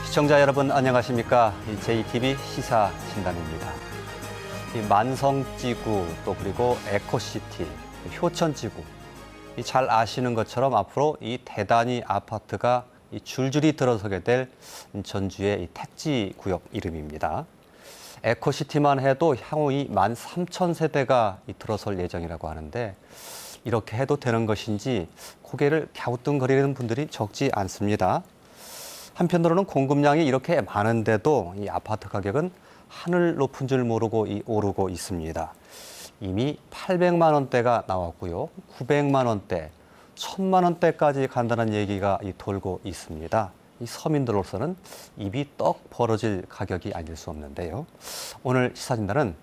시청자 여러분 안녕하십니까? JTB 시사진단입니다. 만성지구 또 그리고 에코시티, 효천지구 잘 아시는 것처럼 앞으로 이 대단위 아파트가 줄줄이 들어서게 될 전주의 택지 구역 이름입니다. 에코시티만 해도 향후 이 13,000세대가 들어설 예정이라고 하는데 이렇게 해도 되는 것인지 고개를 갸우뚱거리는 분들이 적지 않습니다. 한편으로는 공급량이 이렇게 많은데도 이 아파트 가격은 하늘 높은 줄 모르고 오르고 있습니다. 이미 800만 원대가 나왔고요. 900만 원대, 1000만 원대까지 간다는 얘기가 돌고 있습니다. 이 서민들로서는 입이 떡 벌어질 가격이 아닐 수 없는데요. 오늘 시사진단은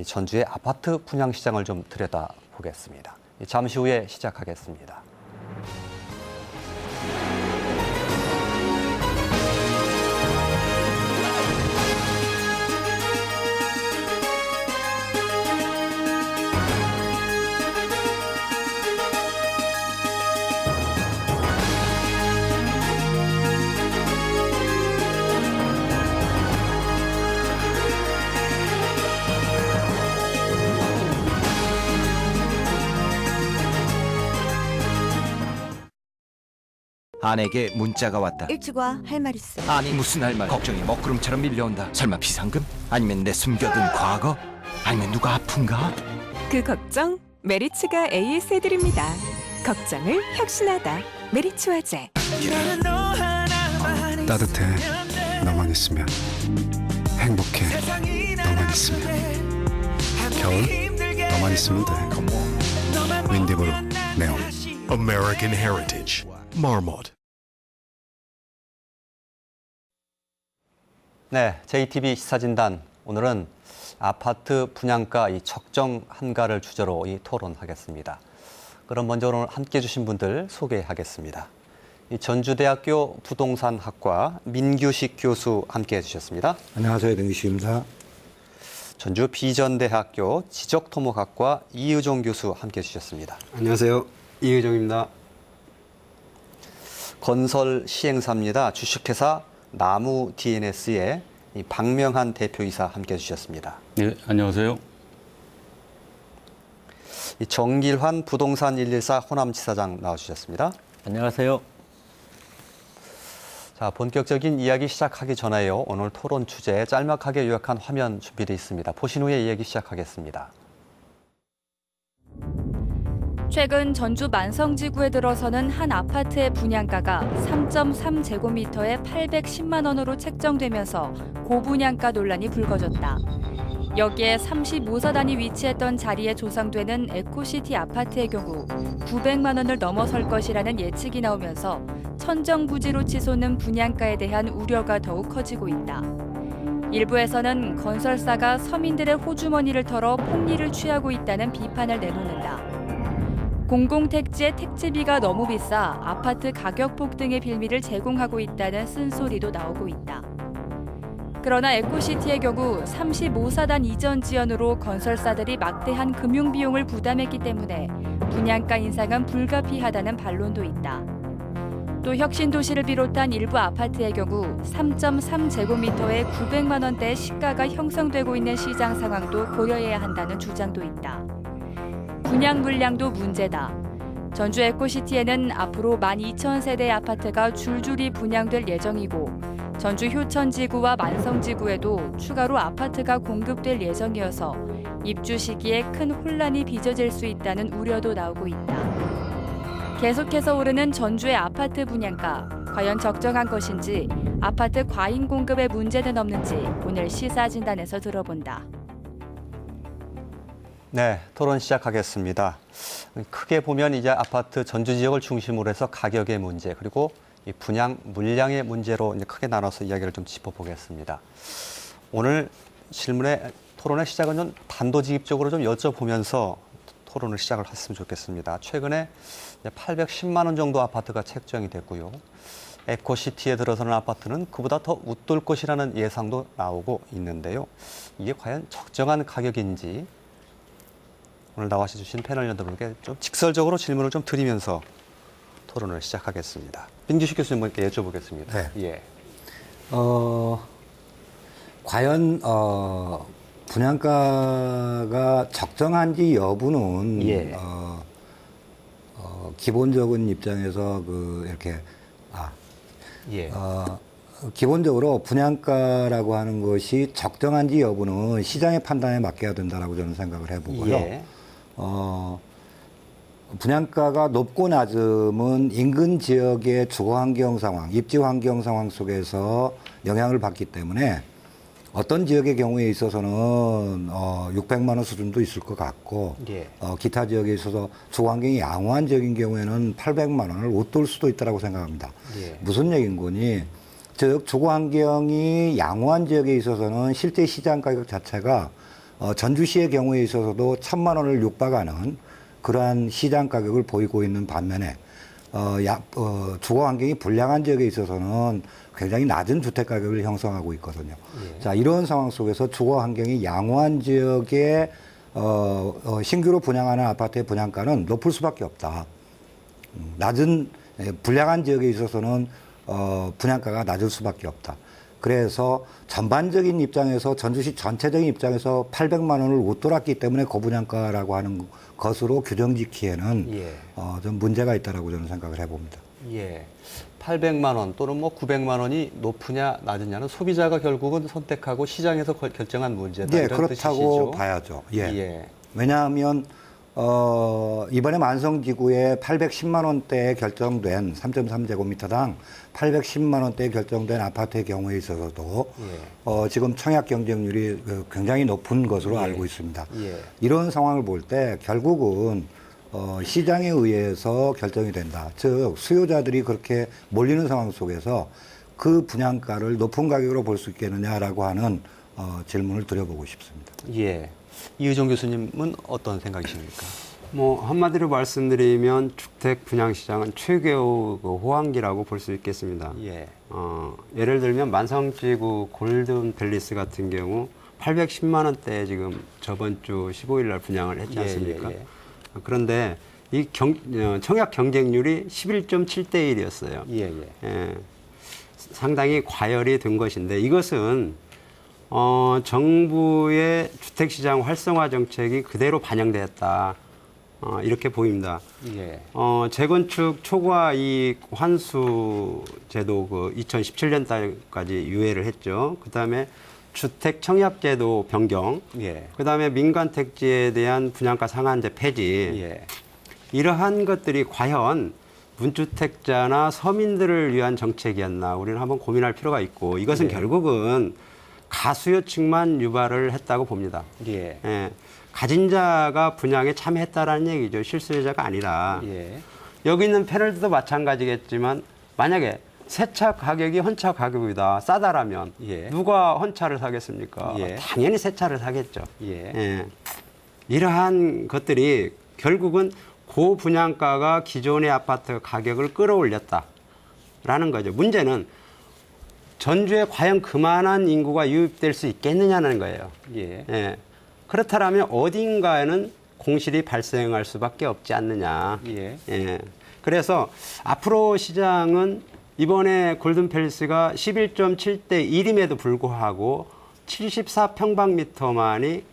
전주의 아파트 분양 시장을 좀 들여다보겠습니다. 잠시 후에 시작하겠습니다. 아내에게 문자가 왔다. 일찍 와, 할 말 있어. 아니 무슨 할 말. 걱정이 먹구름처럼 밀려온다. 설마 비상금? 아니면 내 숨겨둔 과거? 아니면 누가 아픈가? 그 걱정 메리츠가 AS해드립니다. 걱정을 혁신하다. 메리츠 화재. 따뜻해. 너만 있으면. 행복해. 너만 있으면. 겨울 너만 있으면 돼. 윈디브루 네온. American Heritage. Marmot. 네, JTB 시사진단 오늘은 아파트 분양가 적정 한가를 주제로 토론하겠습니다. 그럼 먼저 오늘 함께해 주신 분들 소개하겠습니다. 전주대학교 부동산학과 민규식 교수 함께해 주셨습니다. 안녕하세요. 민규식입니다. 전주 비전대학교 지적토목학과 이의종 교수 함께해 주셨습니다. 안녕하세요. 이의종입니다. 건설 시행사입니다. 주식회사 나무 DNS의 박명한 대표이사 함께해 주셨습니다. 네, 안녕하세요. 정길환 부동산 114 호남지사장 나와주셨습니다. 안녕하세요. 자, 본격적인 이야기 시작하기 전에요. 오늘 토론 주제 짤막하게 요약한 화면 준비되어 있습니다. 보신 후에 이야기 시작하겠습니다. 최근 전주 만성지구에 들어서는 한 아파트의 분양가가 3.3제곱미터에 810만 원으로 책정되면서 고분양가 논란이 불거졌다. 여기에 35사단이 위치했던 자리에 조성되는 에코시티 아파트의 경우 900만 원을 넘어설 것이라는 예측이 나오면서 천정부지로 치솟는 분양가에 대한 우려가 더욱 커지고 있다. 일부에서는 건설사가 서민들의 호주머니를 털어 폭리를 취하고 있다는 비판을 내놓는다. 공공택지의 택지비가 너무 비싸 아파트 가격 폭등의 빌미를 제공하고 있다는 쓴소리도 나오고 있다. 그러나 에코시티의 경우 35사단 이전 지연으로 건설사들이 막대한 금융비용을 부담했기 때문에 분양가 인상은 불가피하다는 반론도 있다. 또 혁신도시를 비롯한 일부 아파트의 경우 3.3제곱미터에 900만 원대의 시가가 형성되고 있는 시장 상황도 고려해야 한다는 주장도 있다. 분양 물량도 문제다. 전주 에코시티에는 앞으로 12,000세대의 아파트가 줄줄이 분양될 예정이고 전주 효천지구와 만성지구에도 추가로 아파트가 공급될 예정이어서 입주 시기에 큰 혼란이 빚어질 수 있다는 우려도 나오고 있다. 계속해서 오르는 전주의 아파트 분양가, 과연 적정한 것인지 아파트 과잉 공급의 문제는 없는지 오늘 시사진단에서 들어본다. 네, 토론 시작하겠습니다. 크게 보면 이제 아파트 전주 지역을 중심으로 해서 가격의 문제 그리고 이 분양 물량의 문제로 이제 크게 나눠서 이야기를 좀 짚어보겠습니다. 오늘 토론의 시작은 좀 단도직입적으로 좀 여쭤보면서 토론을 시작을 했으면 좋겠습니다. 최근에 810만 원 정도 아파트가 책정이 됐고요. 에코시티에 들어서는 아파트는 그보다 더 웃돌 것이라는 예상도 나오고 있는데요. 이게 과연 적정한 가격인지 오늘 나와주신 패널 여러분께 좀 직설적으로 질문을 좀 드리면서 토론을 시작하겠습니다. 민규식 교수님께 여쭤보겠습니다. 네. 예. 과연 분양가가 적정한지 여부는 예. 기본적인 입장에서 이렇게 예. 기본적으로 분양가라고 하는 것이 적정한지 여부는 시장의 판단에 맡겨야 된다라고 저는 생각을 해보고요. 예. 분양가가 높고 낮음은 인근 지역의 주거 환경 상황, 입지 환경 상황 속에서 영향을 받기 때문에 어떤 지역의 경우에 있어서는 600만 원 수준도 있을 것 같고 예. 기타 지역에 있어서 주거 환경이 양호한 지역인 경우에는 800만 원을 웃돌 수도 있다고 생각합니다. 예. 무슨 얘기인 거니? 즉 주거 환경이 양호한 지역에 있어서는 실제 시장 가격 자체가 전주시의 경우에 있어서도 1,000만 원을 육박하는 그러한 시장 가격을 보이고 있는 반면에 주거 환경이 불량한 지역에 있어서는 굉장히 낮은 주택 가격을 형성하고 있거든요. 예. 자, 이런 상황 속에서 주거 환경이 양호한 지역에 신규로 분양하는 아파트의 분양가는 높을 수밖에 없다. 낮은 불량한 지역에 있어서는 분양가가 낮을 수밖에 없다. 그래서 전반적인 입장에서 전주시 전체적인 입장에서 800만 원을 웃돌았기 때문에 고분양가라고 하는 것으로 규정짓기에는 예. 좀 문제가 있다라고 저는 생각을 해봅니다. 예. 800만 원 또는 뭐 900만 원이 높으냐 낮으냐는 소비자가 결국은 선택하고 시장에서 결정한 문제다. 네, 이런 그렇다고 뜻이시죠? 봐야죠. 예. 예. 왜냐하면 이번에 만성지구에 810만 원대에 결정된 3.3제곱미터당 810만 원대에 결정된 아파트의 경우에 있어서도 예. 지금 청약 경쟁률이 굉장히 높은 것으로 예. 알고 있습니다. 예. 이런 상황을 볼 때 결국은 시장에 의해서 결정이 된다. 즉 수요자들이 그렇게 몰리는 상황 속에서 그 분양가를 높은 가격으로 볼 수 있겠느냐라고 하는 질문을 드려보고 싶습니다. 예. 이의종 교수님은 어떤 생각이십니까? 뭐 한마디로 말씀드리면 주택 분양 시장은 최고의 호황기라고 볼 수 있겠습니다. 예. 예를 들면 만성지구 골든 팰리스 같은 경우 810만 원대에 지금 저번 주 15일 날 분양을 했지 않습니까? 예, 예, 예. 그런데 이 청약 경쟁률이 11.7대 1이었어요. 예, 예. 상당히 과열이 된 것인데 이것은 정부의 주택시장 활성화 정책이 그대로 반영되었다. 이렇게 보입니다. 예. 재건축 초과 이익 환수 제도 2017년까지 유예를 했죠. 그 다음에 주택 청약제도 변경, 예. 그 다음에 민간 택지에 대한 분양가 상한제 폐지. 예. 이러한 것들이 과연 문주택자나 서민들을 위한 정책이었나 우리는 한번 고민할 필요가 있고 이것은 예. 결국은 가수요층만 유발을 했다고 봅니다. 예. 예. 가진 자가 분양에 참여했다라는 얘기죠. 실수요자가 아니라. 예. 여기 있는 패널들도 마찬가지겠지만 만약에 새 차 가격이 헌차 가격이다. 싸다라면 예. 누가 헌차를 사겠습니까? 예. 당연히 새 차를 사겠죠. 예. 예. 이러한 것들이 결국은 고분양가가 기존의 아파트 가격을 끌어올렸다라는 거죠. 문제는 전주에 과연 그만한 인구가 유입될 수 있겠느냐는 거예요. 예. 예. 그렇다면 어딘가에는 공실이 발생할 수밖에 없지 않느냐. 예. 예. 그래서 앞으로 시장은 이번에 골든팰리스가 11.7대 1임에도 불구하고 74평방미터만이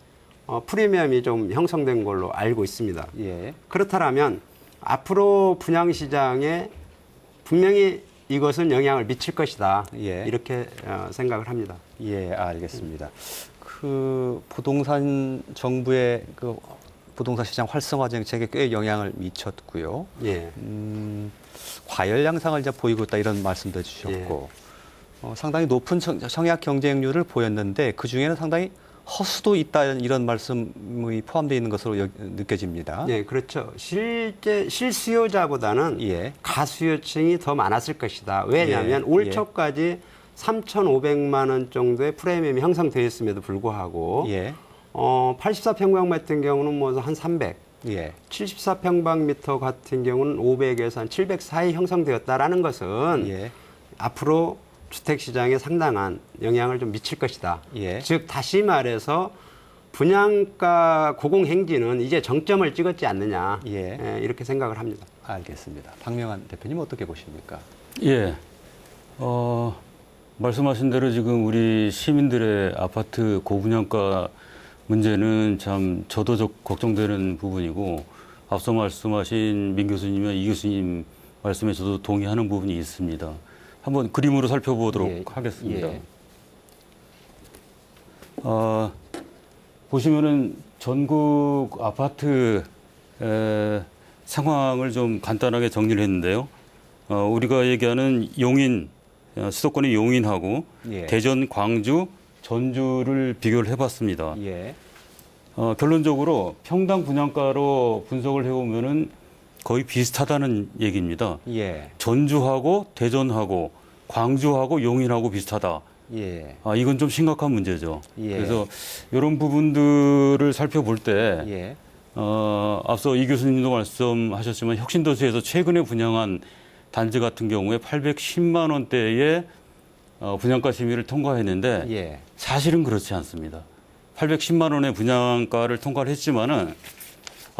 프리미엄이 좀 형성된 걸로 알고 있습니다. 예. 그렇다면 앞으로 분양시장에 분명히 이것은 영향을 미칠 것이다. 예. 이렇게 생각을 합니다. 예, 알겠습니다. 부동산 정부의 부동산 시장 활성화 정책에 꽤 영향을 미쳤고요. 예. 과열 양상을 이제 보이고 있다 이런 말씀도 해주셨고 상당히 높은 청약 경쟁률을 보였는데 그 중에는 상당히 허수도 있다 이런 말씀이 포함되어 있는 것으로 느껴집니다. 네, 그렇죠. 실제 실수요자보다는 예. 가수요층이 더 많았을 것이다. 왜냐하면 예. 올 초까지 3,500만 원 정도의 프리미엄이 형성되어 있음에도 불구하고 예. 84평방 같은 경우는 뭐 한 300, 예. 74평방미터 같은 경우는 500에서 한 700 사이 형성되었다라는 것은 예. 앞으로 주택시장에 상당한 영향을 좀 미칠 것이다. 예. 즉 다시 말해서 분양가 고공행진은 이제 정점을 찍었지 않느냐. 예. 이렇게 생각을 합니다. 알겠습니다. 박명환 대표님 어떻게 보십니까? 예. 말씀하신 대로 지금 우리 시민들의 아파트 고분양가 문제는 참 저도 걱정되는 부분이고, 앞서 말씀하신 민 교수님과 이 교수님 말씀에 저도 동의하는 부분이 있습니다. 한번 그림으로 살펴보도록 예, 하겠습니다. 예. 보시면은 전국 아파트 상황을 좀 간단하게 정리를 했는데요. 우리가 얘기하는 용인, 수도권의 용인하고 예. 대전, 광주, 전주를 비교를 해봤습니다. 예. 결론적으로 평당 분양가로 분석을 해보면은 거의 비슷하다는 얘기입니다. 예. 전주하고 대전하고 광주하고 용인하고 비슷하다. 예. 이건 좀 심각한 문제죠. 예. 그래서 이런 부분들을 살펴볼 때 예. 앞서 이 교수님도 말씀하셨지만 혁신도시에서 최근에 분양한 단지 같은 경우에 810만 원대의 분양가 심의를 통과했는데 예. 사실은 그렇지 않습니다. 810만 원의 분양가를 통과를 했지만은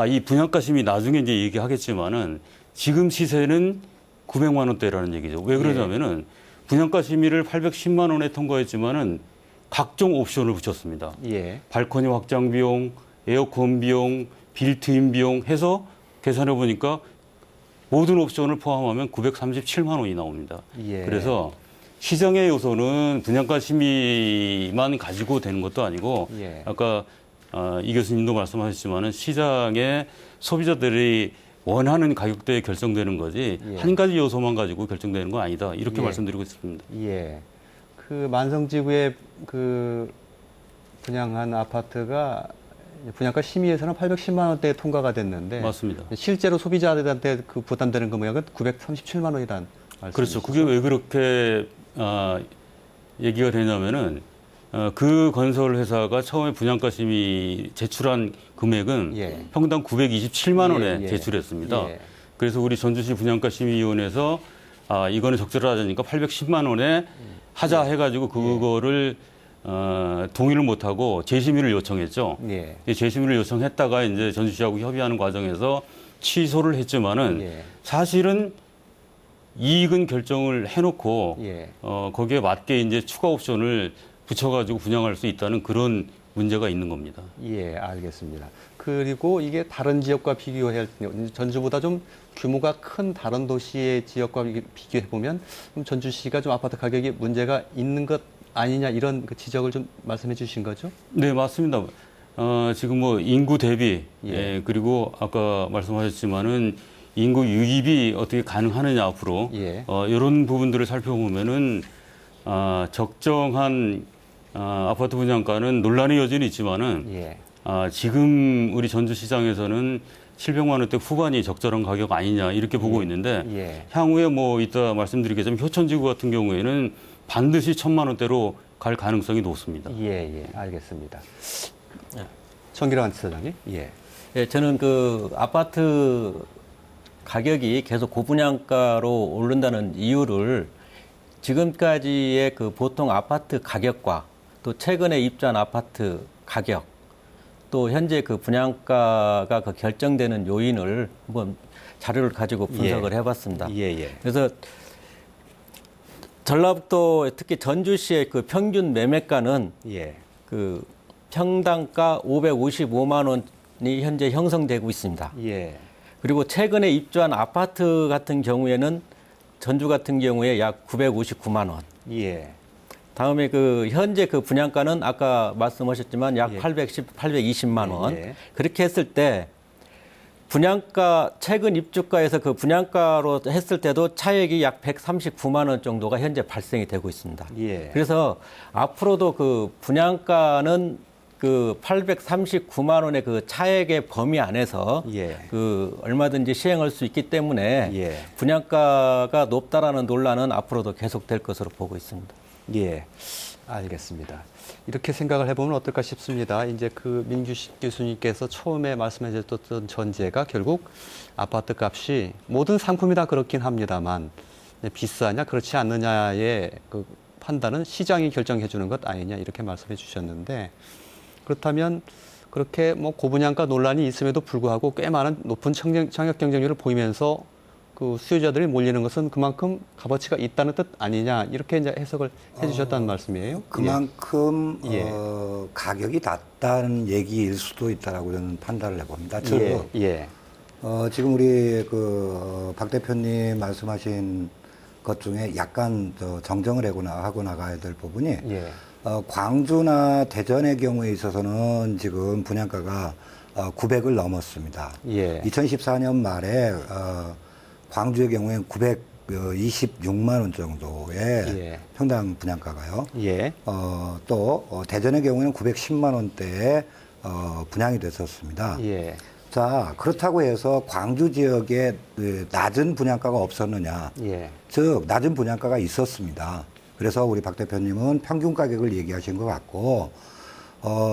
이 분양가 심의 나중에 이제 얘기하겠지만은 지금 시세는 900만 원대라는 얘기죠. 왜 그러냐면은 분양가 심의를 810만 원에 통과했지만은 각종 옵션을 붙였습니다. 예. 발코니 확장 비용, 에어컨 비용, 빌트인 비용 해서 계산해 보니까 모든 옵션을 포함하면 937만 원이 나옵니다. 예. 그래서 시장의 요소는 분양가 심의만 가지고 되는 것도 아니고 예. 아까 이 교수님도 말씀하셨지만은 시장의 소비자들이 원하는 가격대에 결정되는 거지 예. 한 가지 요소만 가지고 결정되는 건 아니다. 이렇게 예. 말씀드리고 있습니다. 예. 그 만성지구에 그 분양한 아파트가 분양가 심의에서는 810만 원대에 통과가 됐는데 맞습니다. 실제로 소비자들한테 그 부담되는 금액은 937만 원이란 말씀이시죠? 그렇죠. 그게 왜 그렇게 얘기가 되냐면은 그 건설 회사가 처음에 분양가 심의 제출한 금액은 예. 평당 927만 원에 예. 제출했습니다. 예. 그래서 우리 전주시 분양가 심의위원회에서 이거는 적절하다니까 810만 원에 하자 해가지고 그거를 동의를 못하고 재심의를 요청했죠. 예. 이 재심의를 요청했다가 이제 전주시하고 협의하는 과정에서 취소를 했지만은 예. 사실은 이익은 결정을 해놓고 예. 거기에 맞게 이제 추가 옵션을 붙여가지고 분양할 수 있다는 그런 문제가 있는 겁니다. 예, 알겠습니다. 그리고 이게 다른 지역과 비교할 때 전주보다 좀 규모가 큰 다른 도시의 지역과 비교해 보면 전주시가 좀 아파트 가격이 문제가 있는 것 아니냐 이런 그 지적을 좀 말씀해 주신 거죠? 네, 맞습니다. 지금 뭐 인구 대비 예. 그리고 아까 말씀하셨지만은 인구 유입이 어떻게 가능하느냐 앞으로 예. 이런 부분들을 살펴보면은 적정한 아파트 분양가는 논란의 여지는 있지만은 예. 지금 우리 전주시장에서는 700만 원대 후반이 적절한 가격 아니냐 이렇게 보고 있는데 예. 향후에 뭐 이따 말씀드리겠지만 효천지구 같은 경우에는 반드시 1,000만 원대로 갈 가능성이 높습니다. 예, 예, 알겠습니다. 정기란 지사장님, 예. 예, 저는 그 아파트 가격이 계속 고분양가로 오른다는 이유를 지금까지의 그 보통 아파트 가격과 또 최근에 입주한 아파트 가격 또 현재 그 분양가가 그 결정되는 요인을 한번 자료를 가지고 분석을 해봤습니다. 예, 예. 그래서 전라북도 특히 전주시의 그 평균 매매가는 예. 그 평당가 555만 원이 현재 형성되고 있습니다. 예. 그리고 최근에 입주한 아파트 같은 경우에는 전주 같은 경우에 약 959만 원. 예. 다음에 그 현재 그 분양가는 아까 말씀하셨지만 약 예. 820만 원. 예. 그렇게 했을 때 분양가 최근 입주가에서 그 분양가로 했을 때도 차액이 약 139만 원 정도가 현재 발생이 되고 있습니다. 예. 그래서 앞으로도 그 분양가는 그 839만 원의 그 차액의 범위 안에서 예. 그 얼마든지 시행할 수 있기 때문에 예. 분양가가 높다라는 논란은 앞으로도 계속될 것으로 보고 있습니다. 예, 알겠습니다. 이렇게 생각을 해보면 어떨까 싶습니다. 이제 그 민규식 교수님께서 처음에 말씀해 주셨던 전제가 결국 아파트 값이 모든 상품이 다 그렇긴 합니다만 비싸냐 그렇지 않느냐의 그 판단은 시장이 결정해 주는 것 아니냐 이렇게 말씀해 주셨는데 그렇다면 그렇게 뭐 고분양가 논란이 있음에도 불구하고 꽤 많은 높은 청약 경쟁률을 보이면서 그 수요자들이 몰리는 것은 그만큼 값어치가 있다는 뜻 아니냐 이렇게 이제 해석을 해주셨다는 말씀이에요. 그만큼 예. 가격이 낮다는 얘기일 수도 있다라고 저는 판단을 해봅니다. 즉, 예. 지금 우리 박 대표님 말씀하신 것 중에 약간 정정을 하고 나가야 될 부분이 예. 광주나 대전의 경우에 있어서는 지금 분양가가 900을 넘었습니다. 예. 2014년 말에 광주의 경우에는 926만 원 정도의 예. 평당 분양가가요. 예. 또 대전의 경우에는 910만 원대에 분양이 됐었습니다. 예. 자, 그렇다고 해서 광주 지역에 낮은 분양가가 없었느냐? 예. 즉 낮은 분양가가 있었습니다. 그래서 우리 박 대표님은 평균 가격을 얘기하신 것 같고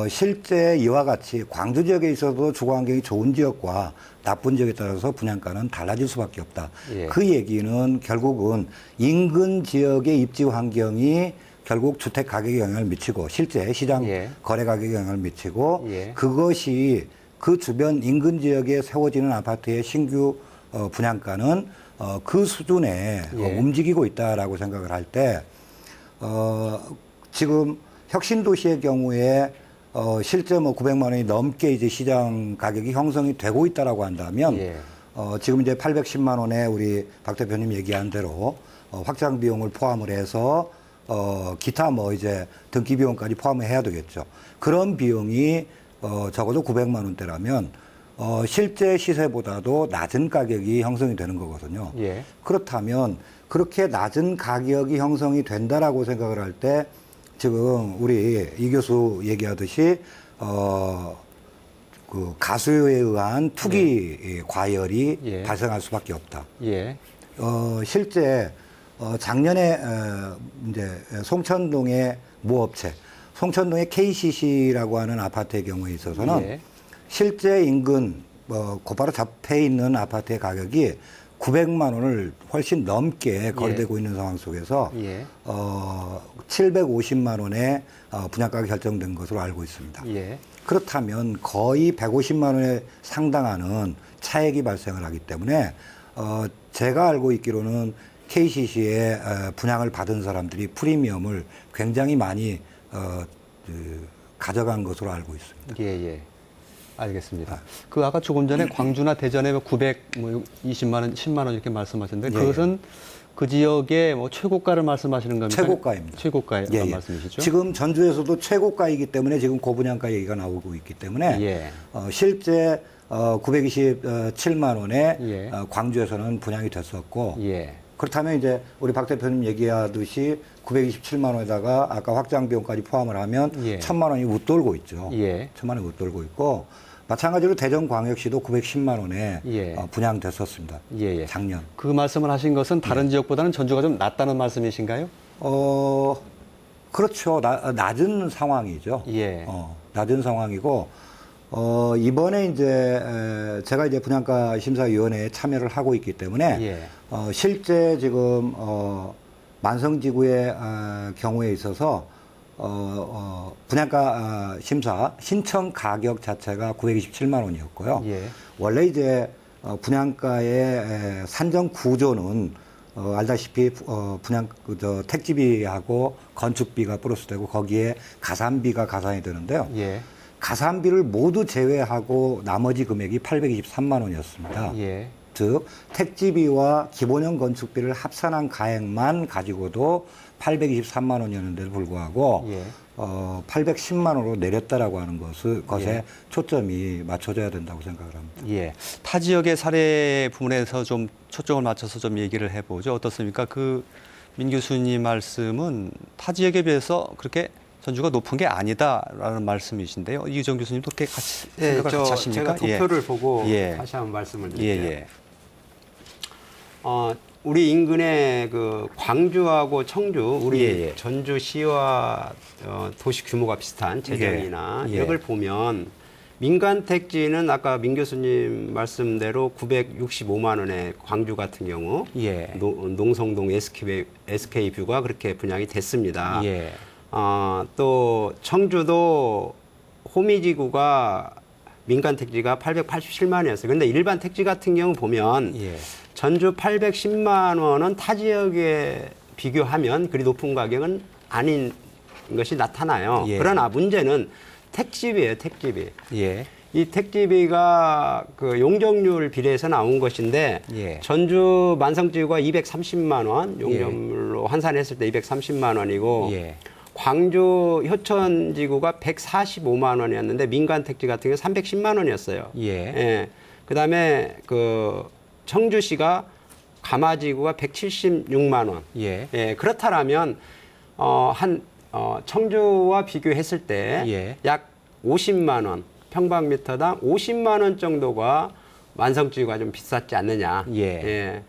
실제 이와 같이 광주 지역에 있어도 주거 환경이 좋은 지역과 나쁜 지역에 따라서 분양가는 달라질 수밖에 없다. 예. 그 얘기는 결국은 인근 지역의 입지 환경이 결국 주택 가격에 영향을 미치고 실제 시장 예. 거래 가격에 영향을 미치고 예. 그것이 그 주변 인근 지역에 세워지는 아파트의 신규 분양가는 그 수준에 예. 움직이고 있다라고 생각을 할 때 지금 혁신도시의 경우에 실제 900만 원이 넘게 이제 시장 가격이 형성이 되고 있다라고 한다면 예. 지금 이제 810만 원에 우리 박 대표님 얘기한 대로 확장 비용을 포함을 해서 기타 이제 등기 비용까지 포함을 해야 되겠죠. 그런 비용이 적어도 900만 원대라면 실제 시세보다도 낮은 가격이 형성이 되는 거거든요. 예. 그렇다면 그렇게 낮은 가격이 형성이 된다라고 생각을 할 때 지금 우리 이 교수 얘기하듯이 그 가수요에 의한 투기 과열이 예. 발생할 수밖에 없다. 예. 실제 작년에 이제 송천동의 모업체, 송천동의 KCC라고 하는 아파트의 경우에 있어서는 예. 실제 인근 곧바로 접해 있는 아파트의 가격이 900만 원을 훨씬 넘게 거래되고 있는 상황 속에서 예. 750만 원에 분양가가 결정된 것으로 알고 있습니다. 예. 그렇다면 거의 150만 원에 상당하는 차액이 발생을 하기 때문에 제가 알고 있기로는 KCC에 분양을 받은 사람들이 프리미엄을 굉장히 많이 가져간 것으로 알고 있습니다. 예, 예. 알겠습니다. 그 아까 조금 전에 광주나 대전에 920만 원, 10만 원 이렇게 말씀하셨는데 그것은 그 지역의 최고가를 말씀하시는 겁니까? 최고가입니다. 최고가의 말씀이시죠? 지금 전주에서도 최고가이기 때문에 지금 고분양가 얘기가 나오고 있기 때문에 예. 실제 927만 원에 예. 광주에서는 분양이 됐었고 예. 그렇다면 이제 우리 박 대표님 얘기하듯이 927만 원에다가 아까 확장 비용까지 포함을 하면 예. 1000만 원이 웃돌고 있죠. 예. 1000만 원이 웃돌고 있고 마찬가지로 대전광역시도 910만 원에 예. 분양됐었습니다. 예, 예. 작년. 그 말씀을 하신 것은 다른 지역보다는 전주가 좀 낫다는 말씀이신가요? 그렇죠. 낮은 상황이죠. 예. 낮은 상황이고 이번에 이제 제가 이제 분양가 심사위원회에 참여를 하고 있기 때문에 예. 실제 지금 만성지구의 경우에 있어서 분양가 심사 신청 가격 자체가 927만 원이었고요. 예. 원래 이제 분양가의 산정 구조는 알다시피 택지비하고 건축비가 플러스되고 거기에 가산비가 가산이 되는데요. 예. 가산비를 모두 제외하고 나머지 금액이 823만 원이었습니다. 예. 즉 택지비와 기본형 건축비를 합산한 가액만 가지고도 823만 원이었는데도 불구하고 예. 810만 원으로 내렸다라고 하는 것에 예. 초점이 맞춰져야 된다고 생각을 합니다. 예. 타 지역의 사례 부분에서 좀 초점을 맞춰서 좀 얘기를 해보죠. 어떻습니까? 민 교수님 말씀은 타 지역에 비해서 그렇게 전주가 높은 게 아니다라는 말씀이신데요. 이규정 교수님도 그렇게 같이 생각을 같이 하십니까? 제가 도표를 보고 예. 다시 한번 말씀을 드릴게요. 예. 우리 인근의 그 광주하고 청주, 우리 예. 전주시와 도시 규모가 비슷한 재정이나 예. 이걸 보면 민간 택지는 아까 민 교수님 말씀대로 965만 원에 광주 같은 경우 예. 농성동 SK뷰가 그렇게 분양이 됐습니다. 예. 또 청주도 호미지구가 민간 택지가 887만 원이었어요. 그런데 일반 택지 같은 경우 보면 예. 전주 810만 원은 타 지역에 비교하면 그리 높은 가격은 아닌 것이 나타나요. 예. 그러나 문제는 택지비예요, 택지비. 예. 이 택지비가 그 용적률 비례해서 나온 것인데 예. 전주 만성지구가 230만 원, 용적률로 환산했을 때 230만 원이고 예. 광주 효천지구가 145만 원이었는데 민간 택지 같은 경우 310만 원이었어요. 예. 그다음에 그 청주시가 가마지구가 176만 원. 예. 그렇다면 청주와 비교했을 때 예. 약 50만 원 평방미터당 50만 원 정도가 만성지구가 좀 비쌌지 않느냐. 예.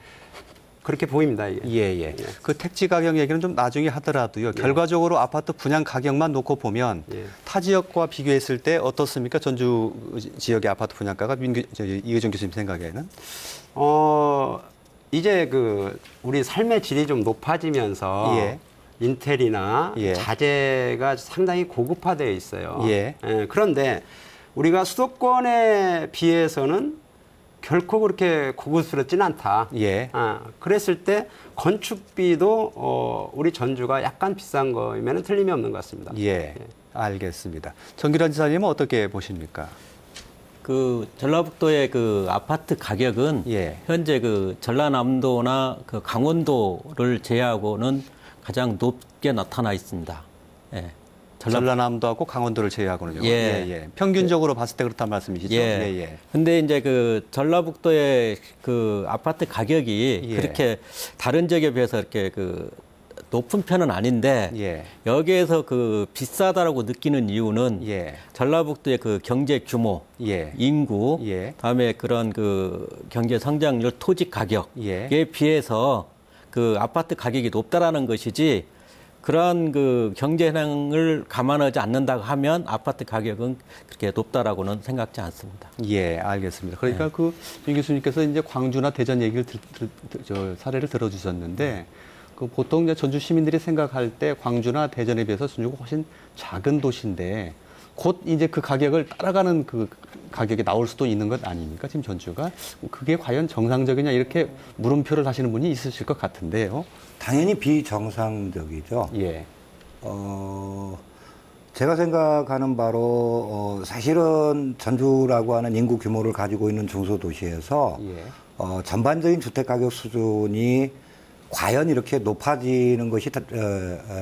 그렇게 보입니다. 이게. 예. 그 택지 가격 얘기는 좀 나중에 하더라도요. 결과적으로 아파트 분양 가격만 놓고 보면 타 지역과 비교했을 때 어떻습니까? 전주 지역의 아파트 분양가가 이의정 교수님 생각에는? 이제 그 우리 삶의 질이 좀 높아지면서 예. 인텔이나 예. 자재가 상당히 고급화되어 있어요. 예. 그런데 우리가 수도권에 비해서는 결코 그렇게 고급스럽지는 않다. 예. 그랬을 때 건축비도 우리 전주가 약간 비싼 거면 틀림이 없는 것 같습니다. 예. 알겠습니다. 정기란 지사님은 어떻게 보십니까? 그 전라북도의 그 아파트 가격은 예. 현재 그 전라남도나 그 강원도를 제외하고는 가장 높게 나타나 있습니다. 예. 전라남도하고 강원도를 제외하고는요. 예. 평균적으로 봤을 때 그렇단 말씀이시죠? 예. 근데 이제 그 전라북도의 그 아파트 가격이 그렇게 다른 지역에 비해서 이렇게 그 높은 편은 아닌데 여기에서 그 비싸다라고 느끼는 이유는 전라북도의 그 경제 규모, 인구, 다음에 그런 그 경제 성장률, 토지 가격에 비해서 그 아파트 가격이 높다라는 것이지 그러한 그 경제 현황을 감안하지 않는다고 하면 아파트 가격은 그렇게 높다라고는 생각지 않습니다. 예, 알겠습니다. 그러니까 그 임 교수님께서 이제 광주나 대전 얘기를 사례를 들어주셨는데 그 보통 이제 전주 시민들이 생각할 때 광주나 대전에 비해서 전주가 훨씬 작은 도시인데 곧 이제 그 가격을 따라가는 그 가격이 나올 수도 있는 것 아닙니까? 지금 전주가 그게 과연 정상적이냐 이렇게 물음표를 하시는 분이 있으실 것 같은데요. 당연히 비정상적이죠. 예. 제가 생각하는 바로 사실은 전주라고 하는 인구 규모를 가지고 있는 중소도시에서 전반적인 주택 가격 수준이 과연 이렇게 높아지는 것이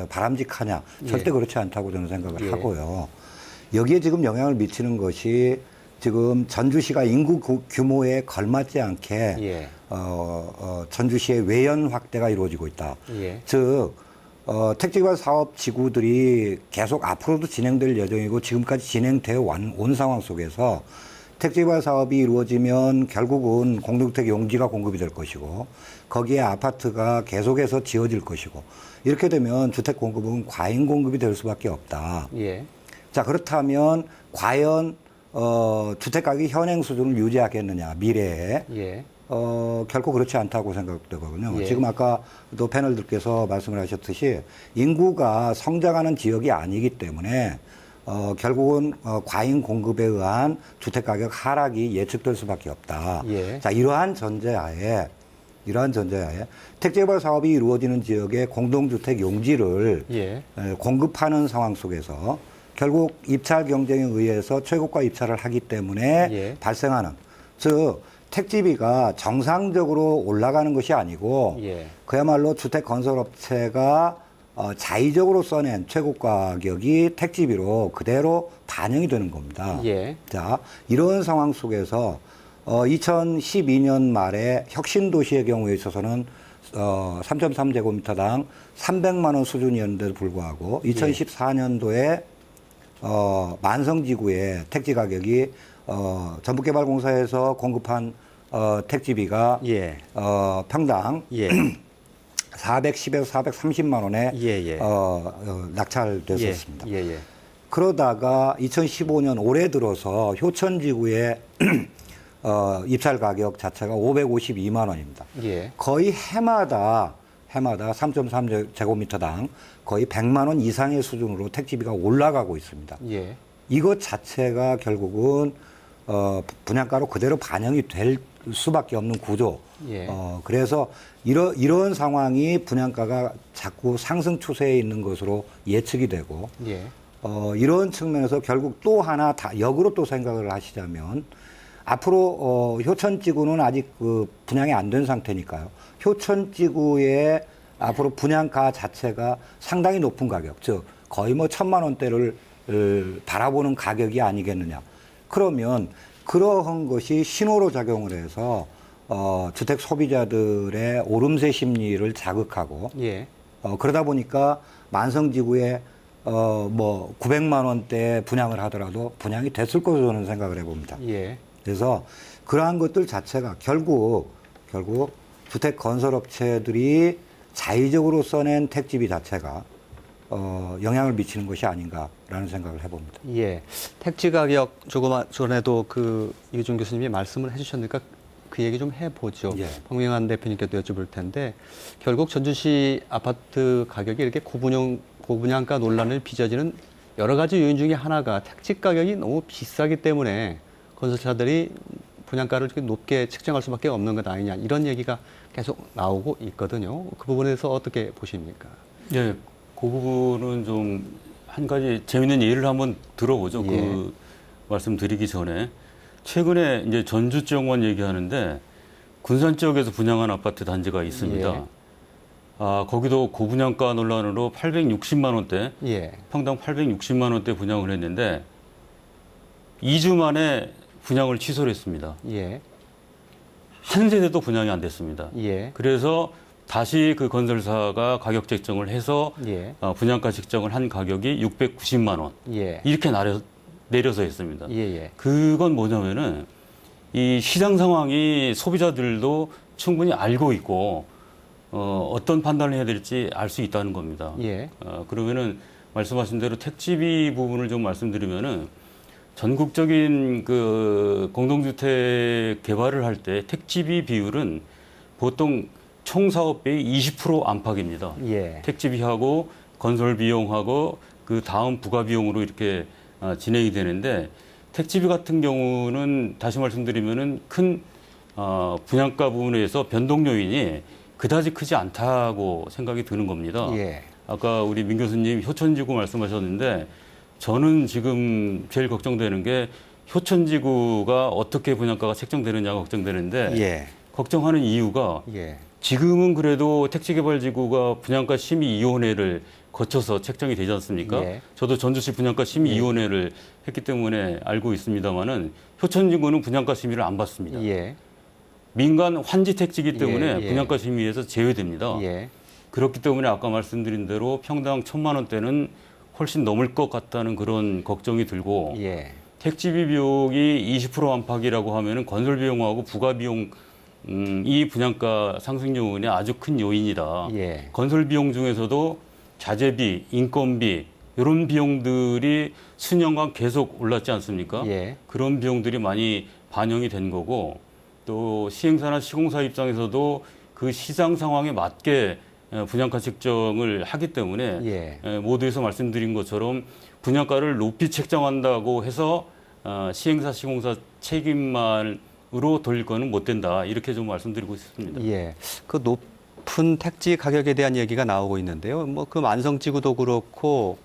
바람직하냐? 절대 그렇지 않다고 저는 생각을 하고요. 여기에 지금 영향을 미치는 것이 지금 전주시가 인구 규모에 걸맞지 않게 전주시의 외연 확대가 이루어지고 있다. 즉 택지개발 사업 지구들이 계속 앞으로도 진행될 예정이고 지금까지 진행되어 온 상황 속에서 택지개발 사업이 이루어지면 결국은 공동주택 용지가 공급이 될 것이고 거기에 아파트가 계속해서 지어질 것이고 이렇게 되면 주택 공급은 과잉 공급이 될 수밖에 없다. 자, 그렇다면 과연 주택 가격이 현행 수준을 유지하겠느냐 미래에 결코 그렇지 않다고 생각되거든요. 지금 아까 또 패널들께서 말씀을 하셨듯이 인구가 성장하는 지역이 아니기 때문에 결국은 과잉 공급에 의한 주택 가격 하락이 예측될 수밖에 없다. 자, 이러한 전제하에 택지개발 사업이 이루어지는 지역의 공동주택 용지를 공급하는 상황 속에서 결국 입찰 경쟁에 의해서 최고가 입찰을 하기 때문에 발생하는 즉 택지비가 정상적으로 올라가는 것이 아니고 그야말로 주택 건설업체가 자의적으로 써낸 최고가 가격이 택지비로 그대로 반영이 되는 겁니다. 자, 이런 상황 속에서 2012년 말에 혁신도시의 경우에 있어서는 3.3제곱미터당 300만 원 수준이었는데도 불구하고 2014년도에 만성지구의 택지 가격이 전북개발공사에서 공급한 택지비가 평당 410에서 430만 원에 낙찰됐었습니다. 그러다가 2015년 올해 들어서 효천지구의 입찰 가격 자체가 552만 원입니다. 거의 해마다 3.3제곱미터당 거의 100만 원 이상의 수준으로 택지비가 올라가고 있습니다. 이것 자체가 결국은 분양가로 그대로 반영이 될 수밖에 없는 구조. 예. 그래서 이런 상황이 분양가가 자꾸 상승 추세에 있는 것으로 예측이 되고 예. 이런 측면에서 결국 또 하나 다 역으로 또 생각을 하시자면 앞으로 효천지구는 아직 그 분양이 안 된 상태니까요. 효천지구의 앞으로 분양가 자체가 상당히 높은 가격, 즉 거의 뭐 1,000만 원대를 바라보는 가격이 아니겠느냐. 그러면 그러한 것이 신호로 작용을 해서 주택 소비자들의 오름세 심리를 자극하고 예. 그러다 보니까 만성지구에 뭐 900만 원대 분양을 하더라도 분양이 됐을 것으로 저는 생각을 해봅니다. 예. 그래서 그러한 것들 자체가 결국 주택 건설업체들이 자의적으로 써낸 택지비 자체가 영향을 미치는 것이 아닌가라는 생각을 해봅니다. 예. 택지 가격 조금 전에도 그 이규준 교수님이 말씀을 해주셨으니까 그 얘기 좀 해보죠. 예. 박명환 대표님께도 여쭤볼 텐데 결국 전주시 아파트 가격이 이렇게 고분양가 논란을 빚어지는 여러 가지 요인 중에 하나가 택지 가격이 너무 비싸기 때문에 건설사들이 분양가를 이렇게 높게 책정할 수밖에 없는 것 아니냐 이런 얘기가 계속 나오고 있거든요. 그 부분에 대해서 어떻게 보십니까? 예, 그 부분은 좀 한 가지 재밌는 예를 한번 들어보죠. 예. 그 말씀드리기 전에 최근에 이제 전주정원 얘기하는데 군산 지역에서 분양한 아파트 단지가 있습니다. 예. 거기도 고분양가 논란으로 860만 원대, 예. 평당 860만 원대 분양을 했는데 2주 만에 분양을 취소를 했습니다. 예. 한 세대도 분양이 안 됐습니다. 예. 그래서 다시 그 건설사가 가격 책정을 해서 예. 분양가 책정을 한 가격이 690만 원. 예. 이렇게 내려서 했습니다. 예. 그건 뭐냐면은 이 시장 상황이 소비자들도 충분히 알고 있고 어떤 판단을 해야 될지 알 수 있다는 겁니다. 예. 그러면은 말씀하신 대로 택지비 부분을 좀 말씀드리면은 전국적인 그 공동주택 개발을 할 때 택지비 비율은 보통 총 사업비의 20% 안팎입니다. 예. 택지비하고 건설 비용하고 그 다음 부가 비용으로 이렇게 진행이 되는데 택지비 같은 경우는 다시 말씀드리면은 큰 분양가 부분에서 변동 요인이 그다지 크지 않다고 생각이 드는 겁니다. 예. 아까 우리 민 교수님 효천지구 말씀하셨는데 저는 지금 제일 걱정되는 게 효천지구가 어떻게 분양가가 책정되느냐가 걱정되는데 예. 걱정하는 이유가 예. 지금은 그래도 택지개발지구가 분양가 심의위원회를 거쳐서 책정이 되지 않습니까? 예. 저도 전주시 분양가 심의위원회를 했기 때문에 알고 있습니다만은 효천지구는 분양가 심의를 안 받습니다. 예. 민간 환지 택지이기 때문에 예. 분양가 심의에서 제외됩니다. 예. 그렇기 때문에 아까 말씀드린 대로 평당 1,000만 원대는 훨씬 넘을 것 같다는 그런 걱정이 들고 예. 택지비 비용이 20% 안팎이라고 하면은 건설 비용하고 부가 비용 이 분양가 상승 요인의 아주 큰 요인이다. 예. 건설 비용 중에서도 자재비, 인건비 이런 비용들이 수년간 계속 올랐지 않습니까? 예. 그런 비용들이 많이 반영이 된 거고 또 시행사나 시공사 입장에서도 그 시장 상황에 맞게 분양가 책정을 하기 때문에 예. 모두에서 말씀드린 것처럼 분양가를 높이 책정한다고 해서 시행사, 시공사 책임만으로 돌릴 거는 못 된다. 이렇게 좀 말씀드리고 싶습니다. 예. 그 높은 택지 가격에 대한 얘기가 나오고 있는데요. 뭐 그 만성지구도 그렇고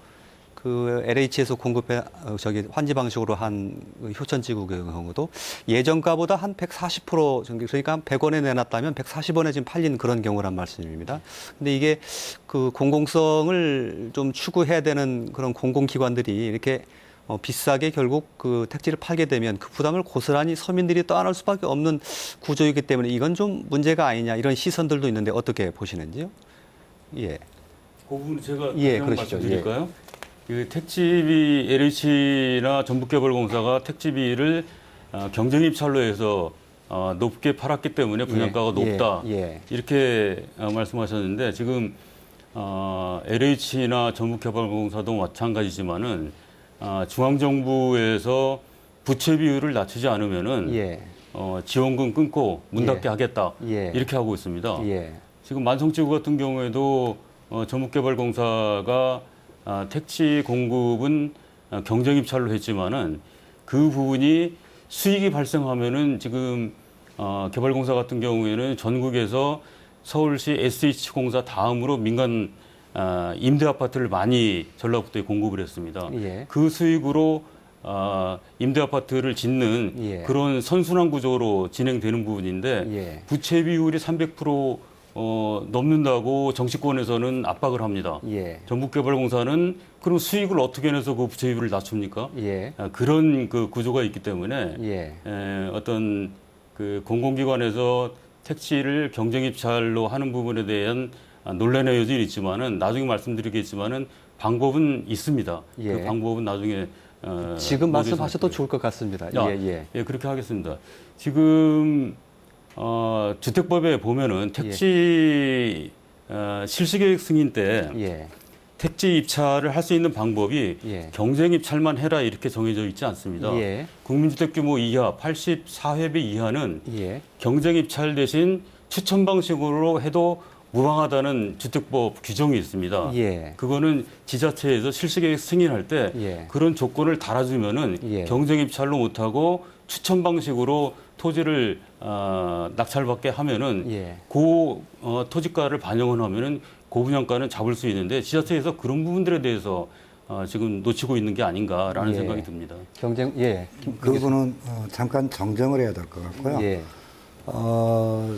그 LH에서 공급해 환지 방식으로 한 효천지구 경우도 예전가보다 한 140% 정도 그러니까 한 100원에 내놨다면 140원에 지금 팔린 그런 경우란 말씀입니다. 근데 이게 그 공공성을 좀 추구해야 되는 그런 공공기관들이 이렇게 비싸게 결국 그 택지를 팔게 되면 그 부담을 고스란히 서민들이 떠안을 수밖에 없는 구조이기 때문에 이건 좀 문제가 아니냐 이런 시선들도 있는데 어떻게 보시는지요? 예. 그 부분 제가 예, 그러시죠. 말씀드릴까요? 그 택지비 LH나 전북개발공사가 택지비를 경쟁입찰로 해서 높게 팔았기 때문에 분양가가 높다. 이렇게 말씀하셨는데 지금 LH나 전북개발공사도 마찬가지지만은 중앙정부에서 부채 비율을 낮추지 않으면은 지원금 끊고 문 닫게 하겠다. 이렇게 하고 있습니다. 지금 만성지구 같은 경우에도 전북개발공사가 택지 공급은 경쟁입찰로 했지만은 그 부분이 수익이 발생하면은 지금 개발공사 같은 경우에는 전국에서 서울시 SH공사 다음으로 민간 임대 아파트를 많이 전라북도에 공급을 했습니다. 예. 그 수익으로 임대 아파트를 짓는 예. 그런 선순환 구조로 진행되는 부분인데 예. 부채 비율이 300% 넘는다고 정치권에서는 압박을 합니다. 예. 전북개발공사는 그럼 수익을 어떻게 내서 그 부채 비율을 낮춥니까? 예. 그런 그 구조가 있기 때문에 예. 어떤 그 공공기관에서 택지를 경쟁 입찰로 하는 부분에 대한 논란의 여전히 있지만은 나중에 말씀드리겠지만은 방법은 있습니다. 예. 그 방법은 나중에 지금 모두에서 말씀하셔도 좋을 것 같습니다. 예, 그렇게 하겠습니다. 지금 주택법에 보면은 택지 실시계획 승인 때 예. 택지 입찰을 할 수 있는 방법이 예. 경쟁 입찰만 해라 이렇게 정해져 있지 않습니다. 예. 국민주택 규모 이하 84회배 이하는 예. 경쟁 입찰 대신 추천 방식으로 해도 무방하다는 주택법 규정이 있습니다. 예. 그거는 지자체에서 실시계획 승인할 때 예. 그런 조건을 달아주면은 예. 경쟁 입찰로 못하고 추천 방식으로 토지를 낙찰받게 하면은 예. 토지가를 반영을 하면은 고분양가는 잡을 수 있는데 지자체에서 그런 부분들에 대해서 지금 놓치고 있는 게 아닌가라는 예. 생각이 듭니다. 경쟁, 예. 그 부분은 잠깐 정정을 해야 될 것 같고요. 예.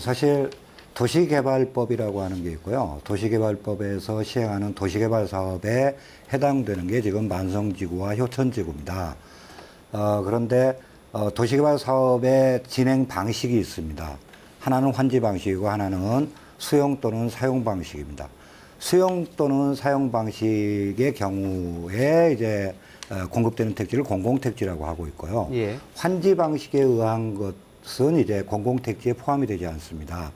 사실 도시개발법이라고 하는 게 있고요. 도시개발법에서 시행하는 도시개발 사업에 해당되는 게 지금 만성지구와 효천지구입니다. 그런데 도시개발 사업의 진행 방식이 있습니다. 하나는 환지 방식이고 하나는 수용 또는 사용 방식입니다. 수용 또는 사용 방식의 경우에 이제 공급되는 택지를 공공택지라고 하고 있고요. 예. 환지 방식에 의한 것은 이제 공공택지에 포함이 되지 않습니다.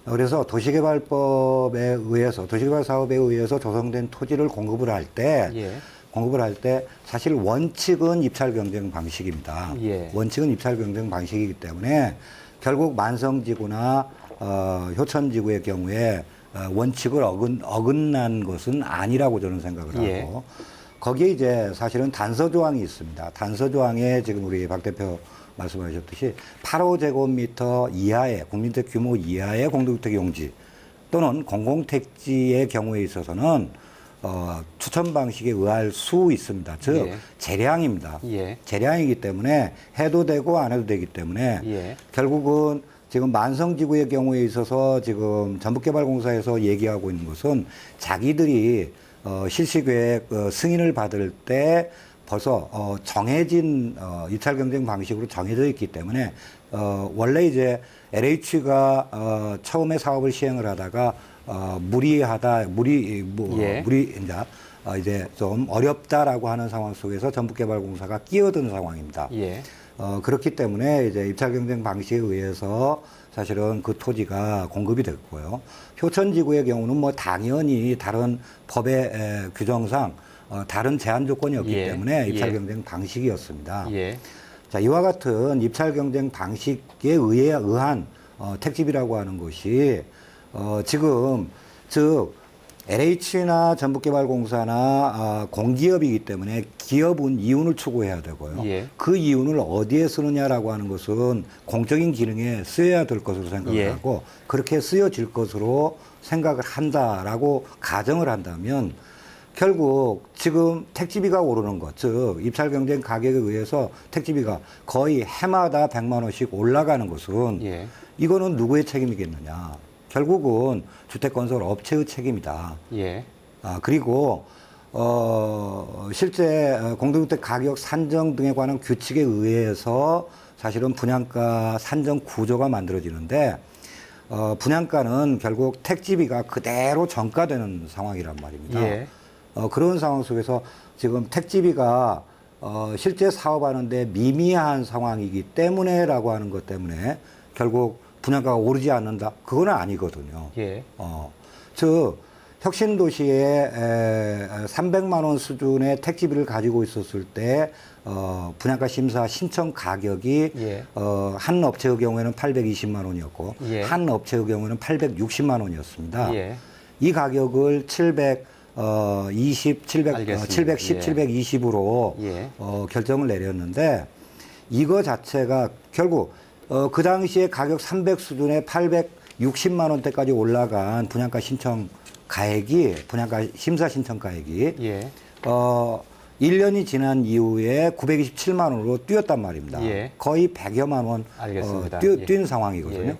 그래서 도시개발법에 의해서 도시개발 사업에 의해서 조성된 토지를 공급을 할 때 사실 원칙은 입찰 경쟁 방식입니다. 예. 원칙은 입찰 경쟁 방식이기 때문에 결국 만성지구나 효천지구의 경우에 원칙을 어긋난 것은 아니라고 저는 생각을 하고 예. 거기에 이제 사실은 단서 조항이 있습니다. 단서 조항에 지금 우리 박 대표 말씀하셨듯이 8호제곱미터 이하의 국민주택 규모 이하의 공동주택 용지 또는 공공택지의 경우에 있어서는 추천 방식에 의할 수 있습니다. 즉 예. 재량입니다. 예. 재량이기 때문에 해도 되고 안 해도 되기 때문에 예. 결국은 지금 만성지구의 경우에 있어서 지금 전북개발공사에서 얘기하고 있는 것은 자기들이 실시계획 승인을 받을 때 벌써 정해진 입찰 경쟁 방식으로 정해져 있기 때문에 원래 이제 LH가 처음에 사업을 시행을 하다가 이제 좀 어렵다라고 하는 상황 속에서 전북개발공사가 끼어든 상황입니다. 예. 그렇기 때문에 이제 입찰 경쟁 방식에 의해서 사실은 그 토지가 공급이 됐고요. 효천지구의 경우는 뭐 당연히 다른 법의 규정상 다른 제한 조건이었기 예. 때문에 입찰 예. 경쟁 방식이었습니다. 예. 자, 이와 같은 입찰 경쟁 방식에 의한 택지비라고 하는 것이 지금 즉 LH나 전북개발공사나 공기업이기 때문에 기업은 이윤을 추구해야 되고요. 예. 그 이윤을 어디에 쓰느냐라고 하는 것은 공적인 기능에 쓰여야 될 것으로 생각을 예. 하고 그렇게 쓰여질 것으로 생각을 한다라고 가정을 한다면 결국 지금 택지비가 오르는 것, 즉 입찰 경쟁 가격에 의해서 택지비가 거의 해마다 100만 원씩 올라가는 것은 예. 이거는 누구의 책임이겠느냐? 결국은 주택건설 업체의 책임이다. 예. 그리고 실제 공동주택 가격 산정 등에 관한 규칙에 의해서 사실은 분양가 산정 구조가 만들어지는데 분양가는 결국 택지비가 그대로 전가되는 상황이란 말입니다. 예. 그런 상황 속에서 지금 택지비가 실제 사업하는데 미미한 상황이기 때문에라고 하는 것 때문에 결국 분양가가 오르지 않는다? 그건 아니거든요. 예. 즉 혁신도시에 300만 원 수준의 택지비를 가지고 있었을 때 분양가 심사 신청 가격이 예. 한 업체의 경우에는 820만 원이었고 예. 한 업체의 경우에는 860만 원이었습니다. 예. 이 가격을 710, 알겠습니다. 710, 예. 720으로 예. 결정을 내렸는데 이거 자체가 결국 그 당시에 가격 300 수준에 860만 원대까지 올라간 분양가 신청 가액이 분양가 심사 신청 가액이 예. 1년이 지난 이후에 927만 원으로 뛰었단 말입니다. 예. 거의 100여만 원 알겠습니다. 뛴 상황이거든요. 예.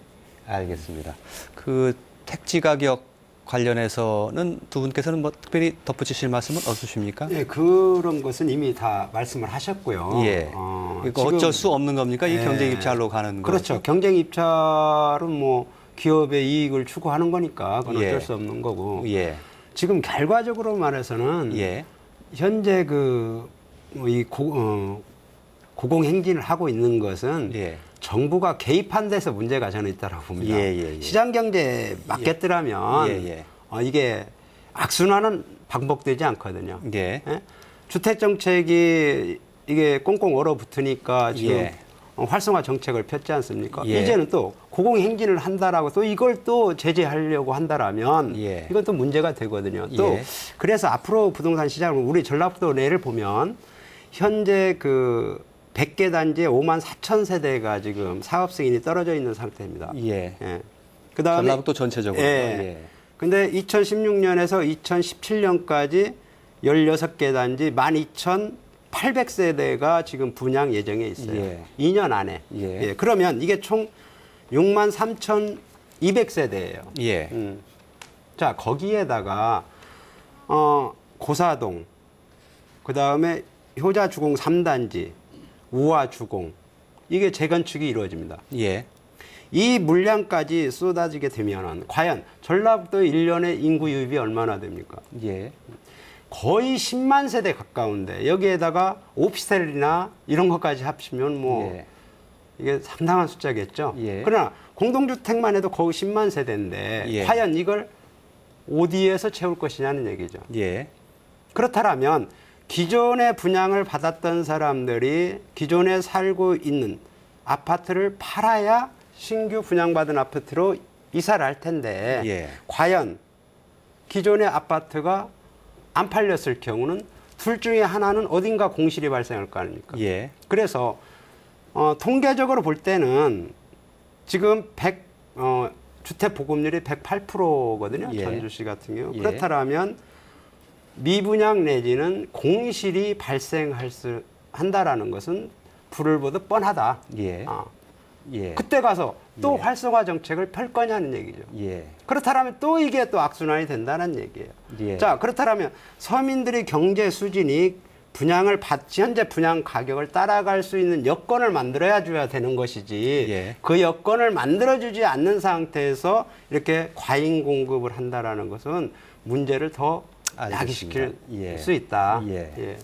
알겠습니다. 그 택지 가격 관련해서는 두 분께서는 뭐 특별히 덧붙이실 말씀은 없으십니까? 네, 그런 것은 이미 다 말씀을 하셨고요. 예. 이거 지금, 어쩔 수 없는 겁니까? 이 예. 경쟁 입찰로 가는 거. 그렇죠. 경쟁 입찰은 뭐 기업의 이익을 추구하는 거니까 그건 예. 어쩔 수 없는 거고. 예. 지금 결과적으로 말해서는 예. 현재 이 고공행진을 하고 있는 것은 예. 정부가 개입한 데서 문제가 저는 있다고 봅니다. 예. 시장 경제에 맞겠더라면 예. 이게 악순환은 반복되지 않거든요. 예. 예? 주택 정책이 이게 꽁꽁 얼어붙으니까 지금 예. 활성화 정책을 폈지 않습니까? 예. 이제는 또 고공행진을 한다라고 또 이걸 또 제재하려고 한다라면 예. 이건 또 문제가 되거든요. 또 예. 그래서 앞으로 부동산 시장을 우리 전라북도 내를 보면 현재 100개 단지에 5만 4천 세대가 지금 사업 승인이 떨어져 있는 상태입니다. 예. 예. 그다음에 전라북도 전체적으로. 예. 근데 2016년에서 2017년까지 16개 단지 12,800세대가 지금 분양 예정에 있어요. 예. 2년 안에. 예. 그러면 이게 총 63,200세대예요. 예. 자, 거기에다가 고사동, 그다음에 효자주공 3단지, 우화주공 이게 재건축이 이루어집니다. 예. 이 물량까지 쏟아지게 되면 과연 전라북도 1년의 인구 유입이 얼마나 됩니까? 예. 거의 10만 세대 가까운데 여기에다가 오피스텔이나 이런 것까지 합치면 뭐 예. 이게 상당한 숫자겠죠. 예. 그러나 공동주택만 해도 거의 10만 세대인데 예. 과연 이걸 어디에서 채울 것이냐는 얘기죠. 예. 그렇다면 기존에 분양을 받았던 사람들이 기존에 살고 있는 아파트를 팔아야 신규 분양받은 아파트로 이사를 할 텐데 예. 과연 기존의 아파트가 안 팔렸을 경우는 둘 중에 하나는 어딘가 공실이 발생할 거 아닙니까? 예. 그래서 통계적으로 볼 때는 지금 주택 보급률이 108%거든요. 예. 전주시 같은 경우. 예. 그렇다면 미분양 내지는 공실이 한다라는 것은 불을 보듯 뻔하다. 예. 예. 그때 가서 또 예. 활성화 정책을 펼 거냐는 얘기죠. 예. 그렇다면 또 이게 또 악순환이 된다는 얘기예요. 예. 자, 그렇다면 서민들의 경제 수준이 분양을 받지 현재 분양 가격을 따라갈 수 있는 여건을 만들어야 줘야 되는 것이지 예. 그 여건을 만들어주지 않는 상태에서 이렇게 과잉 공급을 한다라는 것은 문제를 더 야기시킬 예. 수 있다. 예.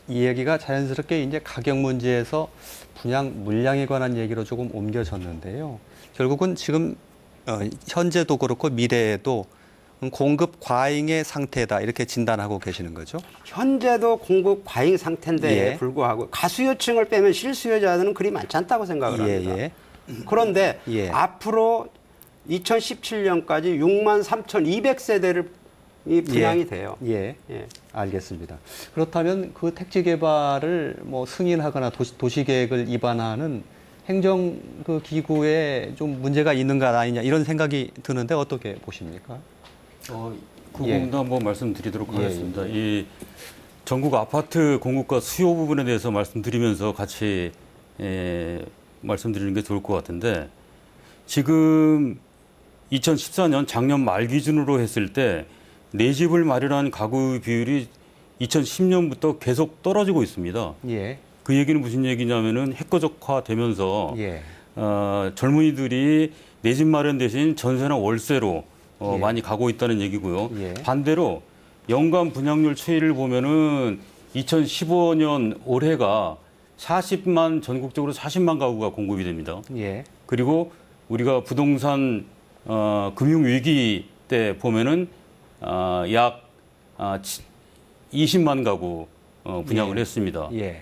이 얘기가 자연스럽게 이제 가격 문제에서 분양 물량에 관한 얘기로 조금 옮겨졌는데요. 결국은 지금 현재도 그렇고 미래에도 공급 과잉의 상태다 이렇게 진단하고 계시는 거죠? 현재도 공급 과잉 상태인데 예. 불구하고 가수요층을 빼면 실수요자들은 그리 많지 않다고 생각을 합니다. 예. 그런데 예. 앞으로 2017년까지 63,200세대를 분양이 돼요. 예. 예. 알겠습니다. 그렇다면 그 택지 개발을 뭐 승인하거나 도시 계획을 위반하는 행정 그 기구에 좀 문제가 있는 거 아니냐 이런 생각이 드는데 어떻게 보십니까? 그 예. 부분도 한번 말씀드리도록 예, 하겠습니다. 이 전국 아파트 공급과 수요 부분에 대해서 말씀드리면서 같이 말씀드리는 게 좋을 것 같은데 지금 2014년 작년 말 기준으로 했을 때 내 집을 마련한 가구 비율이 2010년부터 계속 떨어지고 있습니다. 예. 그 얘기는 무슨 얘기냐면은 핵거적화 되면서 예. 젊은이들이 내 집 마련 대신 전세나 월세로 예. 많이 가고 있다는 얘기고요. 예. 반대로 연간 분양률 추이를 보면은 2015년 올해가 40만 전국적으로 40만 가구가 공급이 됩니다. 예. 그리고 우리가 부동산 금융 위기 때 보면은 약 20만 가구 분양을 예. 했습니다. 예.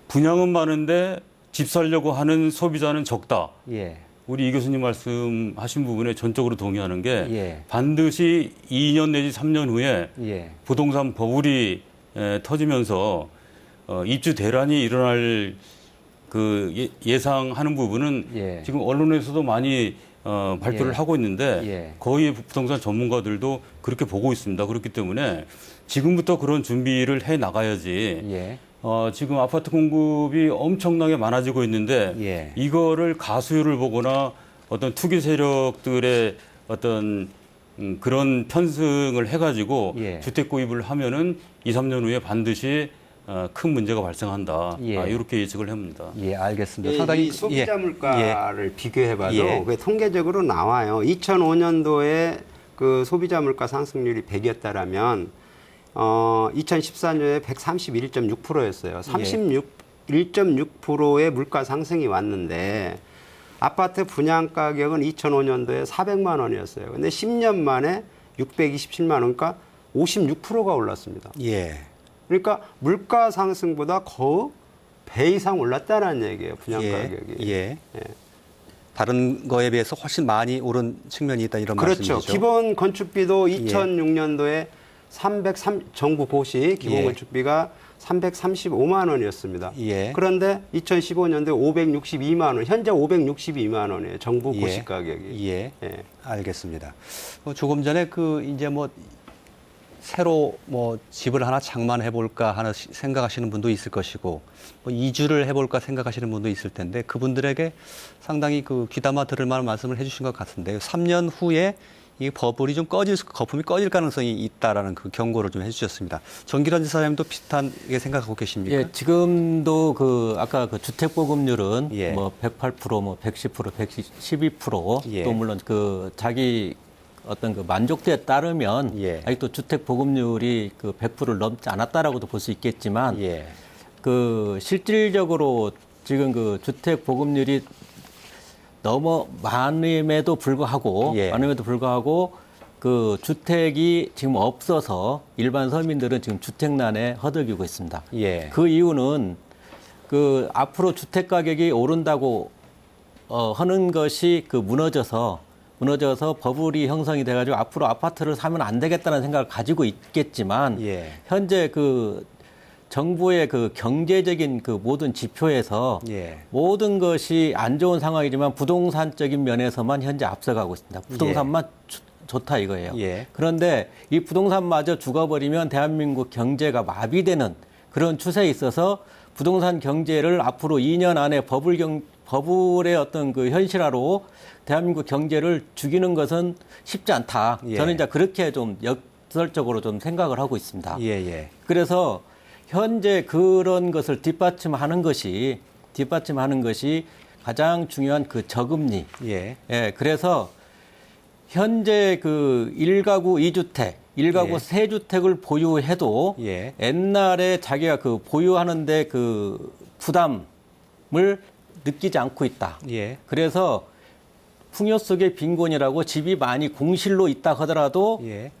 분양은 많은데 집 살려고 하는 소비자는 적다. 예. 우리 이 교수님 말씀하신 부분에 전적으로 동의하는 게 예. 반드시 2년 내지 3년 후에 예. 부동산 버블이 터지면서 입주 대란이 일어날 그 예상하는 부분은 예. 지금 언론에서도 많이 발표를 예. 하고 있는데 예. 거의 부동산 전문가들도 그렇게 보고 있습니다. 그렇기 때문에 지금부터 그런 준비를 해 나가야지. 예. 지금 아파트 공급이 엄청나게 많아지고 있는데 예. 이거를 가수율을 보거나 어떤 투기 세력들의 어떤 그런 편승을 해가지고 예. 주택 구입을 하면은 2, 3년 후에 반드시 큰 문제가 발생한다. 예. 이렇게 예측을 합니다. 예, 알겠습니다. 이 상당히 소비자 예. 물가를 비교해봐도 예. 그게 통계적으로 나와요. 2005년도에 그 소비자 물가 상승률이 100이었다라면 2014년에 131.6%였어요. 1.6%의 물가 상승이 왔는데 아파트 분양 가격은 2005년도에 400만 원이었어요. 근데 10년 만에 627만 원, 그러니까 56%가 올랐습니다. 예. 그러니까 물가 상승보다 거의 배 이상 올랐다는 얘기예요. 분양 예. 가격이. 예. 다른 거에 비해서 훨씬 많이 오른 측면이 있다 이런 그렇죠. 말씀이시죠? 기본 건축비도 2006년도에 정부 고시 기본 예. 건축비가 335만 원이었습니다. 예. 그런데 2015년도에 562만 원, 현재 562만 원이에요. 정부 고시 예. 가격이. 예. 예. 알겠습니다. 조금 전에 이제 새로 집을 하나 장만해 볼까 하는 생각하시는 분도 있을 것이고 이주를 해볼까 생각하시는 분도 있을 텐데 그분들에게 상당히 귀담아 들을 만한 말씀을 해주신 것 같은데요. 3년 후에 이 버블이 좀 거품이 꺼질 가능성이 있다라는 그 경고를 좀 해주셨습니다. 정기란 지사님도 비슷하게 생각하고 계십니까? 예, 지금도 아까 주택 보급률은 예. 108%, 110%, 112% 예. 또 물론 자기 어떤 만족도에 따르면 예. 아직도 주택 보급률이 100%를 넘지 않았다라고도 볼 수 있겠지만 예. 실질적으로 지금 주택 보급률이 너무 많음에도 불구하고 예. 주택이 지금 없어서 일반 서민들은 지금 주택난에 허덕이고 있습니다. 예. 그 이유는 앞으로 주택 가격이 오른다고 하는 것이 무너져서 버블이 형성이 돼가지고 앞으로 아파트를 사면 안 되겠다는 생각을 가지고 있겠지만 예. 현재 정부의 경제적인 모든 지표에서 예. 모든 것이 안 좋은 상황이지만 부동산적인 면에서만 현재 앞서가고 있습니다. 부동산만 좋다 이거예요. 예. 그런데 이 부동산마저 죽어버리면 대한민국 경제가 마비되는 그런 추세에 있어서 부동산 경제를 앞으로 2년 안에 버블의 어떤 현실화로 대한민국 경제를 죽이는 것은 쉽지 않다. 예. 저는 이제 그렇게 좀 역설적으로 좀 생각을 하고 있습니다. 예. 그래서 현재 그런 것을 뒷받침하는 것이 가장 중요한 저금리. 예. 예, 그래서 현재 1가구 2주택, 1가구 예. 3주택을 보유해도 예. 옛날에 자기가 보유하는데 부담을 느끼지 않고 있다. 예. 그래서 풍요 속의 빈곤이라고 집이 많이 공실로 있다 하더라도 예.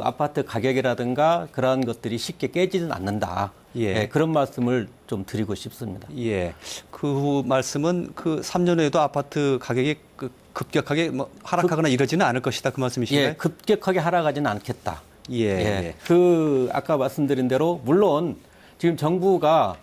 아파트 가격이라든가 그러한 것들이 쉽게 깨지는 않는다. 예. 예, 그런 말씀을 좀 드리고 싶습니다. 예. 그 말씀은 3년 후에도 아파트 가격이 급격하게 하락하거나 이러지는 않을 것이다. 그 말씀이신가요? 예, 급격하게 하락하지는 않겠다. 예. 아까 말씀드린 대로 물론 지금 정부가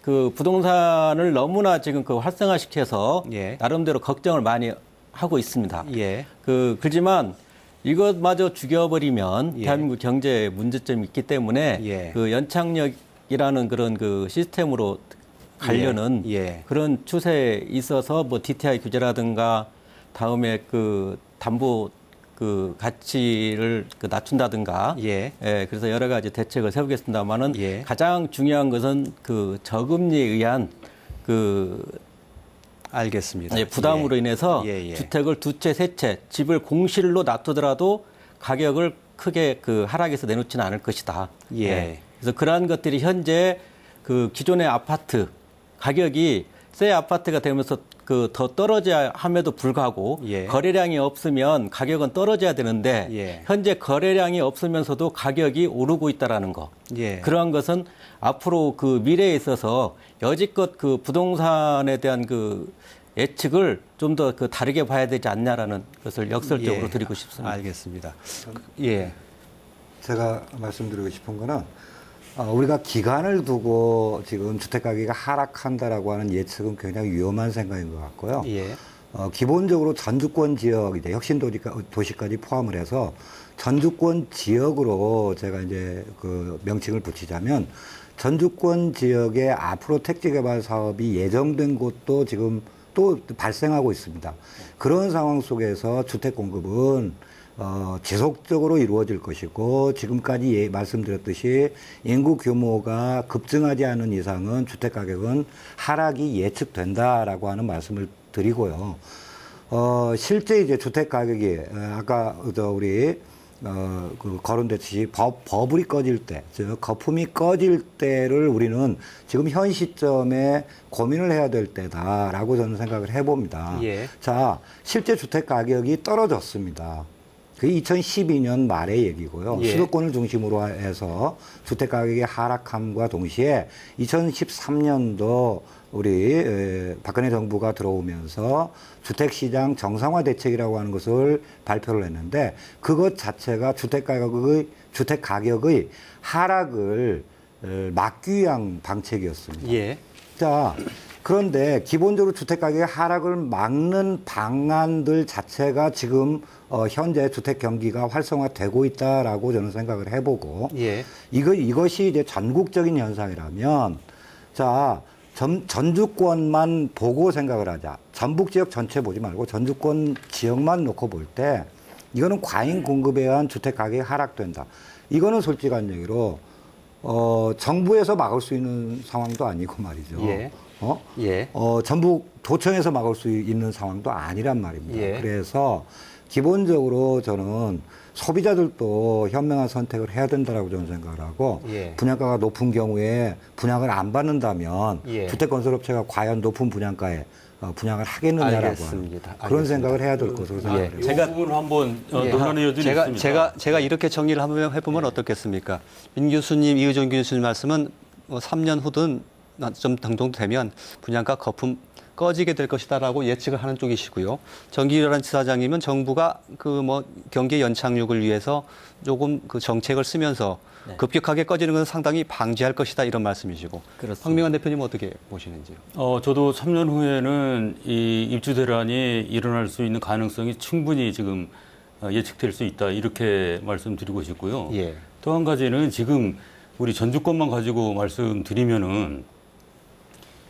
부동산을 너무나 지금 활성화시켜서 예. 나름대로 걱정을 많이 하고 있습니다. 예. 그렇지만 이것마저 죽여버리면 예. 대한민국 경제에 문제점이 있기 때문에 예. 연착력이라는 그런 시스템으로 가려는 예. 그런 추세에 있어서 DTI 규제라든가 다음에 담보 가치를 낮춘다든가 예. 그래서 여러 가지 대책을 세우겠습니다만은 예. 가장 중요한 것은 저금리에 의한 알겠습니다. 부담으로 예. 인해서 예. 주택을 2채, 3채, 집을 공실로 놔두더라도 가격을 크게 하락해서 내놓지는 않을 것이다. 예. 그래서 그러한 것들이 현재 기존의 아파트 가격이 새 아파트가 되면서 더 떨어져야 함에도 불구하고 예. 거래량이 없으면 가격은 떨어져야 되는데 예. 현재 거래량이 없으면서도 가격이 오르고 있다라는 거. 예. 그러한 것은 앞으로 미래에 있어서 여지껏 부동산에 대한 예측을 좀 더 다르게 봐야 되지 않냐라는 것을 역설적으로 예. 드리고 싶습니다. 알겠습니다. 예. 제가 말씀드리고 싶은 거는 우리가 기간을 두고 지금 주택 가격이 하락한다라고 하는 예측은 굉장히 위험한 생각인 것 같고요. 예. 기본적으로 전주권 지역, 이제 혁신도시까지 포함을 해서 전주권 지역으로 제가 이제 그 명칭을 붙이자면 전주권 지역에 앞으로 택지 개발 사업이 예정된 곳도 지금 또 발생하고 있습니다. 그런 상황 속에서 주택 공급은 지속적으로 이루어질 것이고 지금까지 말씀드렸듯이 인구 규모가 급증하지 않는 이상은 주택 가격은 하락이 예측된다라고 하는 말씀을 드리고요. 실제 이제 주택 가격이 아까 우리 거론됐듯이 버블이 꺼질 때, 즉 거품이 꺼질 때를 우리는 지금 현 시점에 고민을 해야 될 때다라고 저는 생각을 해봅니다. 예. 자, 실제 주택 가격이 떨어졌습니다. 그게 2012년 말의 얘기고요. 예. 수도권을 중심으로 해서 주택 가격이 하락함과 동시에 2013년도 우리 박근혜 정부가 들어오면서 주택시장 정상화 대책이라고 하는 것을 발표를 했는데 그것 자체가 주택 가격의 하락을 막기 위한 방책이었습니다. 예. 자, 그런데 기본적으로 주택 가격의 하락을 막는 방안들 자체가 지금 현재 주택 경기가 활성화되고 있다라고 저는 생각을 해보고 예. 이것이 이제 전국적인 현상이라면 자, 전주권만 보고 생각을 하자. 전북 지역 전체 보지 말고 전주권 지역만 놓고 볼 때 이거는 과잉 공급에 의한 주택 가격이 하락된다. 이거는 솔직한 얘기로 정부에서 막을 수 있는 상황도 아니고 말이죠. 예. 예. 전북 도청에서 막을 수 있는 상황도 아니란 말입니다. 예. 그래서 기본적으로 저는 소비자들도 현명한 선택을 해야 된다라고 저는 생각을 하고 예. 분양가가 높은 경우에 분양을 안 받는다면 예. 주택건설업체가 과연 높은 분양가에 분양을 하겠느냐라고 알겠습니다. 하는 그런 생각을 해야 될 것으로 생각을 해요. 제가 부분 한번 논란의 여지는 있습니다. 제가 이렇게 정리를 한번 해보면 어떻겠습니까? 민 교수님, 이의정 교수님 말씀은 3년 후든 좀 당정되면 분양가 거품 꺼지게 될 것이다라고 예측을 하는 쪽이시고요. 정기란 지사장님은 정부가 경기 연착륙을 위해서 조금 그 정책을 쓰면서 네. 급격하게 꺼지는 것은 상당히 방지할 것이다 이런 말씀이시고. 그렇습니다. 황명환 대표님은 어떻게 보시는지요? 저도 3년 후에는 이 입주 대란이 일어날 수 있는 가능성이 충분히 지금 예측될 수 있다 이렇게 말씀드리고 싶고요. 예. 또 한 가지는 지금 우리 전주권만 가지고 말씀드리면은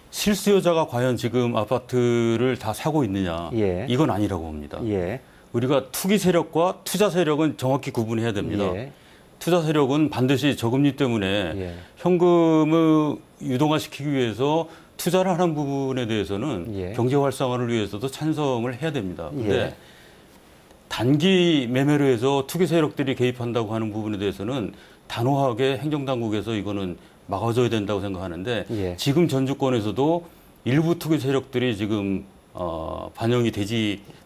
실수요자가 과연 지금 아파트를 다 사고 있느냐 예. 이건 아니라고 봅니다. 예. 우리가 투기 세력과 투자 세력은 정확히 구분해야 됩니다. 예. 투자 세력은 반드시 저금리 때문에 예. 현금을 유동화시키기 위해서 투자를 하는 부분에 대해서는 예. 경제 활성화를 위해서도 찬성을 해야 됩니다. 그런데 예. 단기 매매로 해서 투기 세력들이 개입한다고 하는 부분에 대해서는 단호하게 행정당국에서 이거는 막아줘야 된다고 생각하는데 예. 지금 전주권에서도 일부 투기 세력들이 지금 반영이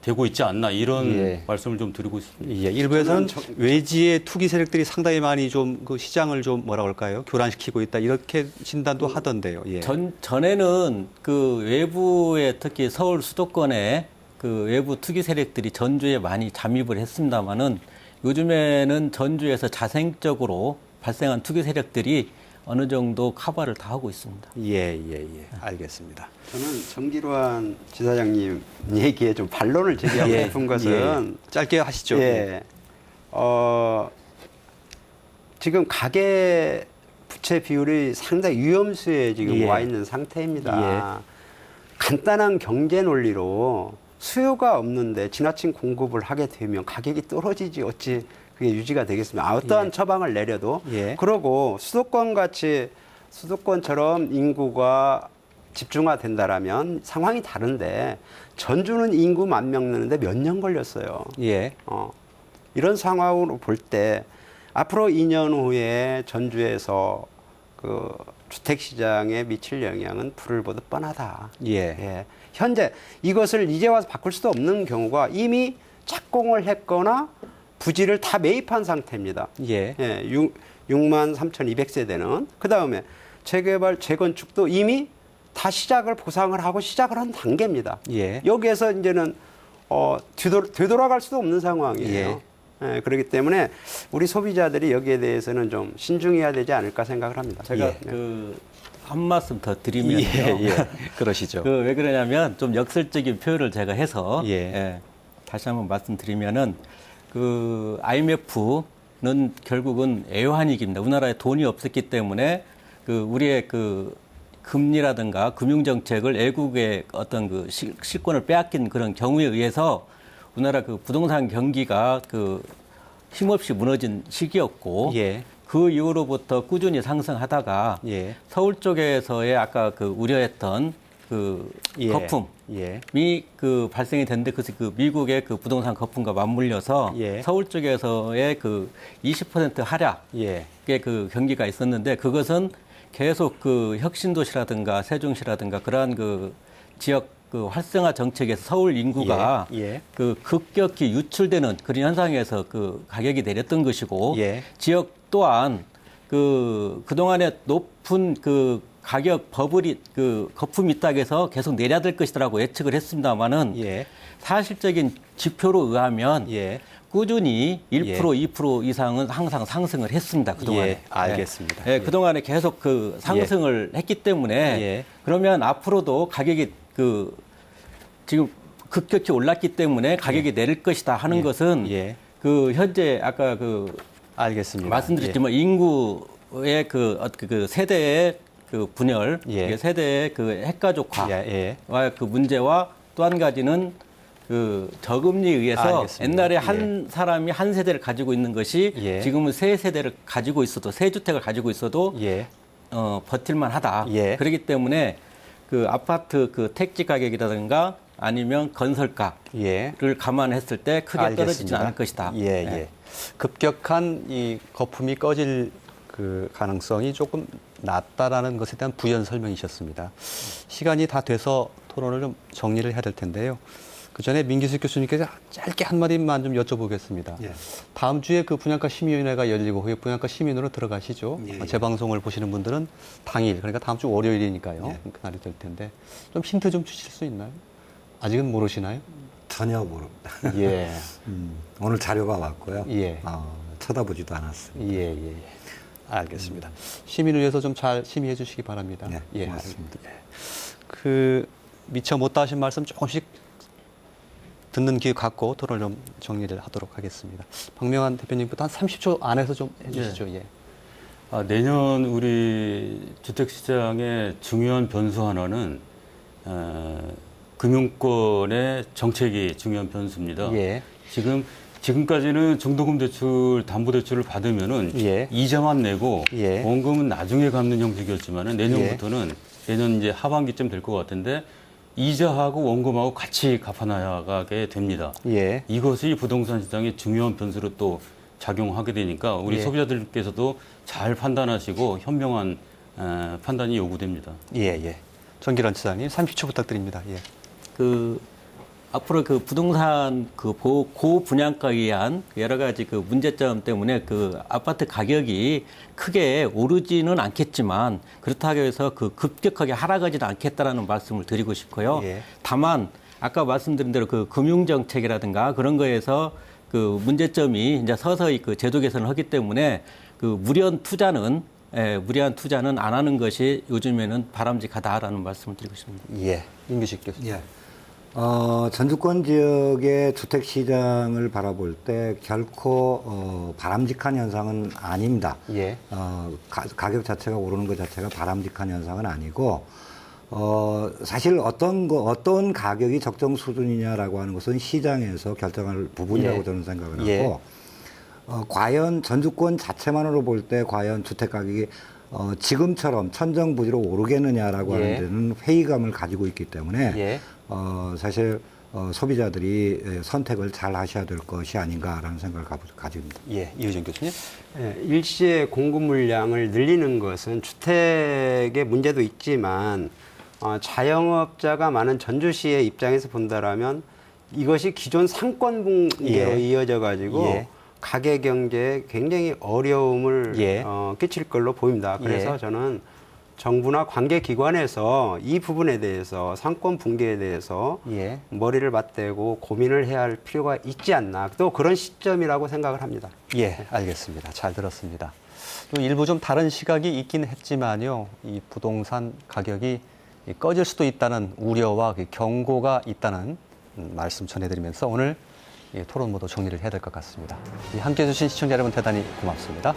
되고 있지 않나 이런 예. 말씀을 좀 드리고 있습니다. 예, 일부에서는 외지의 투기 세력들이 상당히 많이 좀 그 시장을 좀 뭐라고 할까요? 교란시키고 있다 이렇게 진단도 하던데요. 예. 전에는 그 외부의 특히 서울 수도권에 그 외부 투기 세력들이 전주에 많이 잠입을 했습니다마는 요즘에는 전주에서 자생적으로 발생한 투기 세력들이 어느 정도 커버를 다 하고 있습니다. 예. 알겠습니다. 저는 정기로한 지사장님 얘기에 좀 반론을 제기하고 싶은 것은 짧게 하시죠. 예. 지금 가계 부채 비율이 상당히 위험수에 지금 예. 와 있는 상태입니다. 간단한 경제 논리로 수요가 없는데 지나친 공급을 하게 되면 가격이 떨어지지 어찌 그게 유지가 되겠습니까? 어떠한 처방을 내려도. 그러고 수도권처럼 인구가 집중화된다라면 상황이 다른데 전주는 인구 10,000명 느는데 몇 년 걸렸어요. 예. 이런 상황으로 볼 때 앞으로 2년 후에 전주에서 그 주택 시장에 미칠 영향은 불을 보듯 뻔하다. 예. 현재 이것을 이제 와서 바꿀 수도 없는 경우가 이미 착공을 했거나 부지를 다 매입한 상태입니다. 예. 63,200세대는. 그다음에 재개발, 재건축도 이미 다 시작을 보상을 하고 시작을 한 단계입니다. 예. 여기에서 이제는 되돌아갈 수도 없는 상황이에요. 예, 그렇기 때문에 우리 소비자들이 여기에 대해서는 좀 신중해야 되지 않을까 생각을 합니다. 제가 예. 한 말씀 더 드리면요. 그러시죠. 왜 그러냐면 좀 역설적인 표현을 제가 해서 예. 다시 한번 말씀드리면은 IMF는 결국은 애환위기입니다. 우리나라에 돈이 없었기 때문에 우리의 금리라든가 금융정책을 애국의 어떤 실권을 빼앗긴 그런 경우에 의해서 우리나라 부동산 경기가 힘없이 무너진 시기였고 그 이후로부터 꾸준히 상승하다가 서울 쪽에서의 아까 우려했던 거품이 발생이 됐는데 미국의 미국의 거품과 맞물려서 서울 쪽에서의 20% 하락의 경기가 있었는데 그것은 계속 혁신도시라든가 세종시라든가 그러한 지역 활성화 정책에서 서울 인구가 급격히 유출되는 그런 현상에서 가격이 내렸던 것이고 지역 또한 그동안에 높은 가격 버블이 거품이 있다고 해서 계속 내려야 될 것이라고 예측을 했습니다마는 사실적인 지표로 의하면 꾸준히 1% 2% 이상은 항상 상승을 했습니다. 그동안에. 알겠습니다. 그동안에 계속 상승을 했기 때문에 그러면 앞으로도 가격이 지금 급격히 올랐기 때문에 가격이 내릴 것이다 하는 것은 현재 아까 알겠습니다. 말씀드렸지만 인구의 세대의 분열, 세대의 핵가족화와 문제와 또 한 가지는 저금리에 의해서 옛날에 한 사람이 한 세대를 가지고 있는 것이 지금은 세 세대를 가지고 있어도 세 주택을 가지고 있어도 버틸만 하다. 그렇기 때문에 아파트 택지 가격이라든가 아니면 건설가를 감안했을 때 크게 떨어지지 않을 것이다. 급격한 이 거품이 꺼질 가능성이 조금 낮다라는 것에 대한 부연 설명이셨습니다. 시간이 다 돼서 토론을 좀 정리를 해야 될 텐데요. 그 전에 민기숙 교수님께서 짧게 한마디만 좀 여쭤보겠습니다. 다음 주에 분양가 심의위원회가 열리고 그게 분양가 심의로 들어가시죠. 제 방송을 보시는 분들은 당일, 그러니까 다음 주 월요일이니까요. 그날이 될 텐데 좀 힌트 좀 주실 수 있나요? 아직은 모르시나요? 전혀 모릅니다. 오늘 자료가 왔고요. 쳐다보지도 않았습니다. 알겠습니다. 심의를 위해서 좀 잘 심의해 주시기 바랍니다. 고맙습니다. 미처 못다 하신 말씀 조금씩 듣는 기회 갖고 토론을 좀 정리를 하도록 하겠습니다. 박명환 대표님부터 한 30초 안에서 좀 해주시죠. 내년 우리 주택시장의 중요한 변수 하나는 금융권의 정책이 중요한 변수입니다. 지금까지는 중도금 대출, 담보대출을 받으면은 이자만 내고 원금은 나중에 갚는 형식이었지만은 내년부터는 내년 이제 하반기쯤 될 것 같은데 이자하고 원금하고 같이 갚아나가게 됩니다. 이것이 부동산 시장의 중요한 변수로 또 작용하게 되니까 우리 소비자들께서도 잘 판단하시고 현명한 판단이 요구됩니다. 정기란 지사님 30초 부탁드립니다. 앞으로 부동산 고분양가에 의한 여러 가지 문제점 때문에 아파트 가격이 크게 오르지는 않겠지만 그렇다고 해서 급격하게 하락하지는 않겠다라는 말씀을 드리고 싶고요. 다만 아까 말씀드린 대로 금융정책이라든가 그런 거에서 문제점이 이제 서서히 제도 개선을 하기 때문에 무리한 투자는 안 하는 것이 요즘에는 바람직하다라는 말씀을 드리고 싶습니다. 임규식 교수님. 전주권 지역의 주택 시장을 바라볼 때 결코 바람직한 현상은 아닙니다. 가격 자체가 오르는 것 자체가 바람직한 현상은 아니고 사실 어떤 가격이 적정 수준이냐라고 하는 것은 시장에서 결정할 부분이라고 저는 생각을 하고 과연 전주권 자체만으로 볼 때 과연 주택 가격이 지금처럼 천정부지로 오르겠느냐라고 하는 데는 회의감을 가지고 있기 때문에 사실 소비자들이 선택을 잘 하셔야 될 것이 아닌가라는 생각을 가집니다. 이효정 교수님. 일시에 공급 물량을 늘리는 것은 주택의 문제도 있지만 자영업자가 많은 전주시의 입장에서 본다라면 이것이 기존 상권 붕괴로 이어져 가지고 가계 경제에 굉장히 어려움을 끼칠 걸로 보입니다. 그래서 저는 정부나 관계기관에서 이 부분에 대해서 상권 붕괴에 대해서 예. 머리를 맞대고 고민을 해야 할 필요가 있지 않나. 또 그런 시점이라고 생각을 합니다. 예, 알겠습니다. 잘 들었습니다. 또 일부 좀 다른 시각이 있긴 했지만요. 이 부동산 가격이 꺼질 수도 있다는 우려와 그 경고가 있다는 말씀 전해드리면서 오늘 토론 모두 정리를 해야 될 것 같습니다. 함께해 주신 시청자 여러분 대단히 고맙습니다.